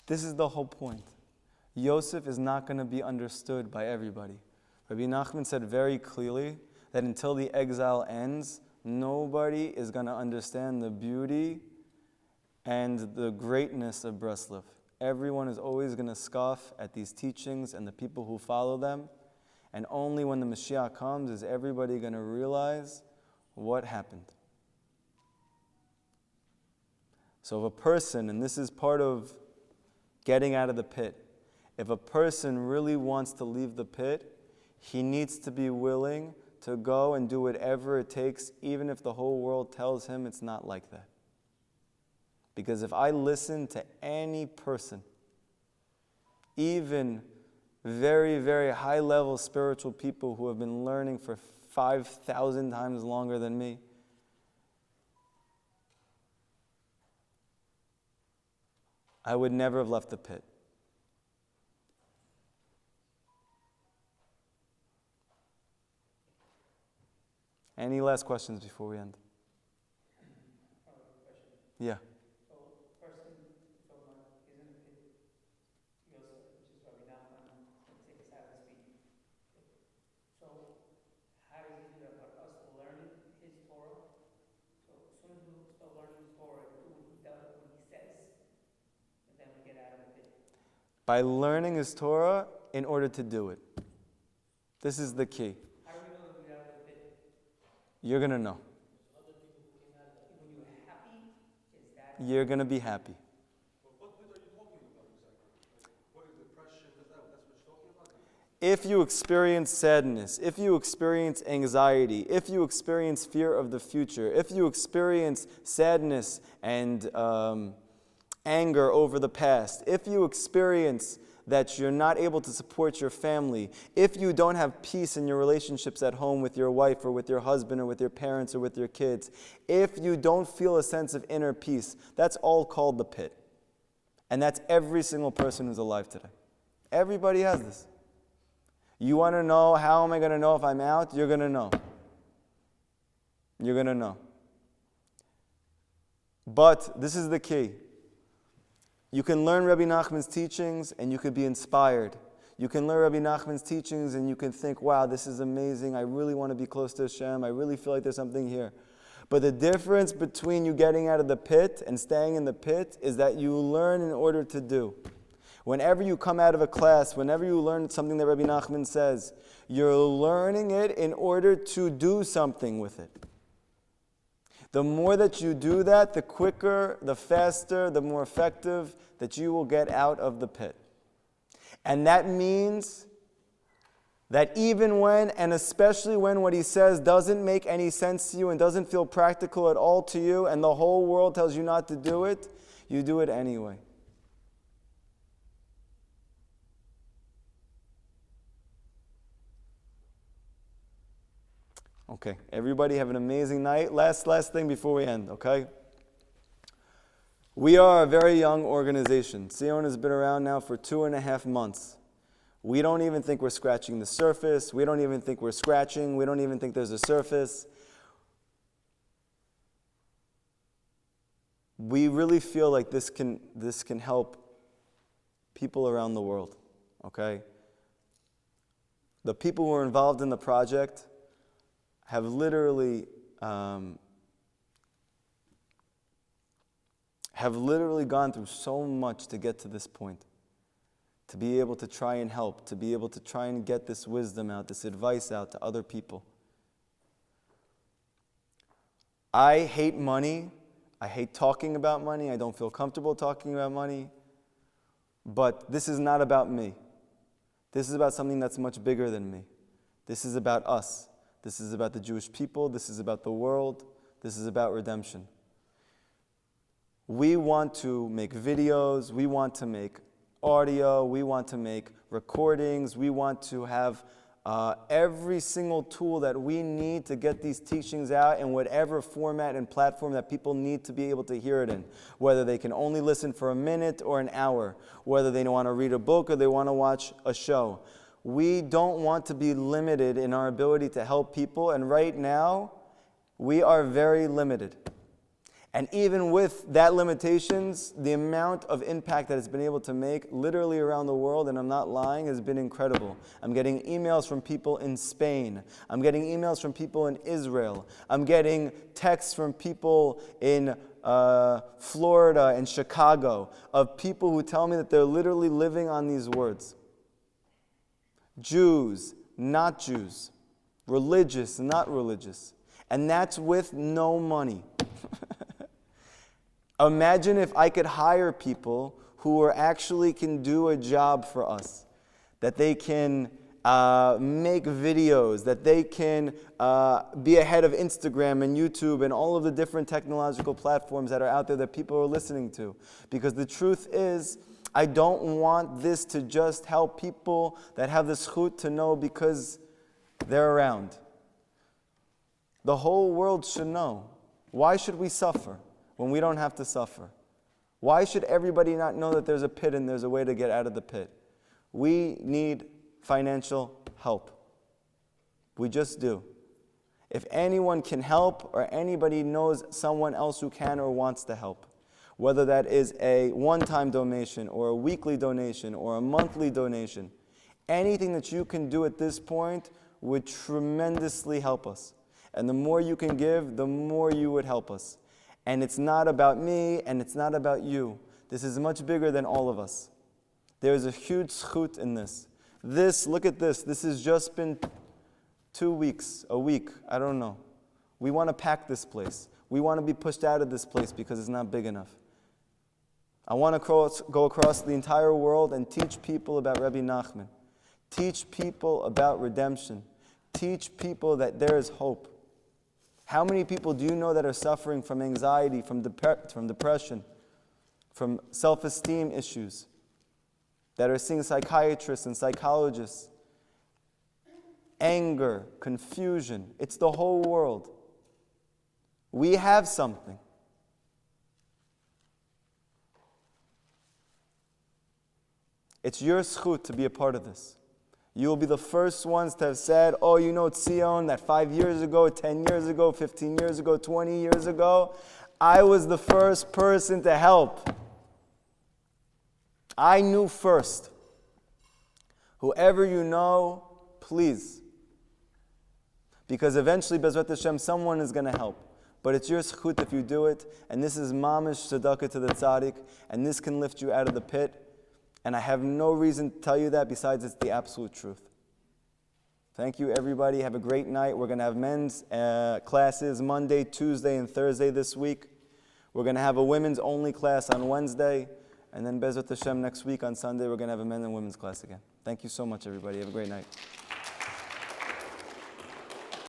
This is the whole point. Yosef is not going to be understood by everybody. Rabbi Nachman said very clearly that until the exile ends, nobody is going to understand the beauty and the greatness of Breslov. Everyone is always going to scoff at these teachings and the people who follow them. And only when the Mashiach comes is everybody going to realize what happened. So if a person, and this is part of getting out of the pit, if a person really wants to leave the pit, he needs to be willing to go and do whatever it takes, even if the whole world tells him it's not like that. Because if I listen to any person, even very, very high-level spiritual people who have been learning for 5,000 times longer than me, I would never have left the pit. Any last questions before we end? Yeah. So, person from is in the pit, Yosef, which is Rabbi Nachman, takes out of speed. So, how does he do that? But us learning his Torah. So, as soon as we start learning his Torah, do what he does, what he says, and then we get out of the pit. By learning his Torah in order to do it. This is the key. How do we know that we got out of the pit? You're going to know. When you're happy, is that? You're going to be happy. What bit are you talking about exactly? Like, what is depression? That's what you're talking about? If you experience sadness, if you experience anxiety, if you experience fear of the future, if you experience sadness and anger over the past, if you experience that you're not able to support your family, if you don't have peace in your relationships at home with your wife or with your husband or with your parents or with your kids, if you don't feel a sense of inner peace, that's all called the pit. And that's every single person who's alive today. Everybody has this. You want to know, how am I going to know if I'm out? You're going to know. You're going to know. But this is the key. You can learn Rabbi Nachman's teachings and you could be inspired. You can learn Rabbi Nachman's teachings and you can think, wow, this is amazing. I really want to be close to Hashem. I really feel like there's something here. But the difference between you getting out of the pit and staying in the pit is that you learn in order to do. Whenever you come out of a class, whenever you learn something that Rabbi Nachman says, you're learning it in order to do something with it. The more that you do that, the quicker, the faster, the more effective that you will get out of the pit. And that means that even when, and especially when what he says doesn't make any sense to you and doesn't feel practical at all to you, and the whole world tells you not to do it, you do it anyway. Okay, everybody have an amazing night. Last thing before we end, okay? We are a very young organization. Sion has been around now for 2.5 months. We don't even think we're scratching the surface. We don't even think we're scratching. We don't even think there's a surface. We really feel like this can help people around the world, okay? The people who are involved in the project have literally gone through so much to get to this point, to be able to try and help, to be able to try and get this wisdom out, this advice out to other people. I hate money. I hate talking about money. I don't feel comfortable talking about money. But this is not about me. This is about something that's much bigger than me. This is about us. This is about the Jewish people. This is about the world. This is about redemption. We want to make videos. We want to make audio. We want to make recordings. We want to have every single tool that we need to get these teachings out in whatever format and platform that people need to be able to hear it in. Whether they can only listen for a minute or an hour. Whether they want to read a book or they want to watch a show. We don't want to be limited in our ability to help people, and right now, we are very limited. And even with that limitations, the amount of impact that it's been able to make literally around the world, and I'm not lying, has been incredible. I'm getting emails from people in Spain. I'm getting emails from people in Israel. I'm getting texts from people in Florida and Chicago of people who tell me that they're literally living on these words. Jews, not Jews. Religious, not religious. And that's with no money. Imagine if I could hire people who actually can do a job for us. That they can make videos, that they can be ahead of Instagram and YouTube and all of the different technological platforms that are out there that people are listening to. Because the truth is, I don't want this to just help people that have the zchut to know because they're around. The whole world should know. Why should we suffer when we don't have to suffer? Why should everybody not know that there's a pit and there's a way to get out of the pit? We need financial help. We just do. If anyone can help or anybody knows someone else who can or wants to help, whether that is a one-time donation or a weekly donation or a monthly donation, anything that you can do at this point would tremendously help us. And the more you can give, the more you would help us. And it's not about me and it's not about you. This is much bigger than all of us. There is a huge zchut in this. Look at this. This has just been 2 weeks, a week, I don't know. We want to pack this place. We want to be pushed out of this place because it's not big enough. I want to go across the entire world and teach people about Rabbi Nachman. Teach people about redemption. Teach people that there is hope. How many people do you know that are suffering from anxiety, from depression, from self-esteem issues, that are seeing psychiatrists and psychologists? Anger, confusion, it's the whole world. We have something. It's your zchut to be a part of this. You will be the first ones to have said, oh, you know Tzion, that 5 years ago, 10 years ago, 15 years ago, 20 years ago, I was the first person to help. I knew first. Whoever you know, please. Because eventually, Bezrat Hashem, someone is going to help. But it's your zechut if you do it. And this is mamish tzedakah to the tzaddik. And this can lift you out of the pit. And I have no reason to tell you that besides it's the absolute truth. Thank you, everybody. Have a great night. We're going to have men's classes Monday, Tuesday, and Thursday this week. We're going to have a women's only class on Wednesday. And then Bezrat Hashem next week on Sunday, we're going to have a men's and women's class again. Thank you so much, everybody. Have a great night.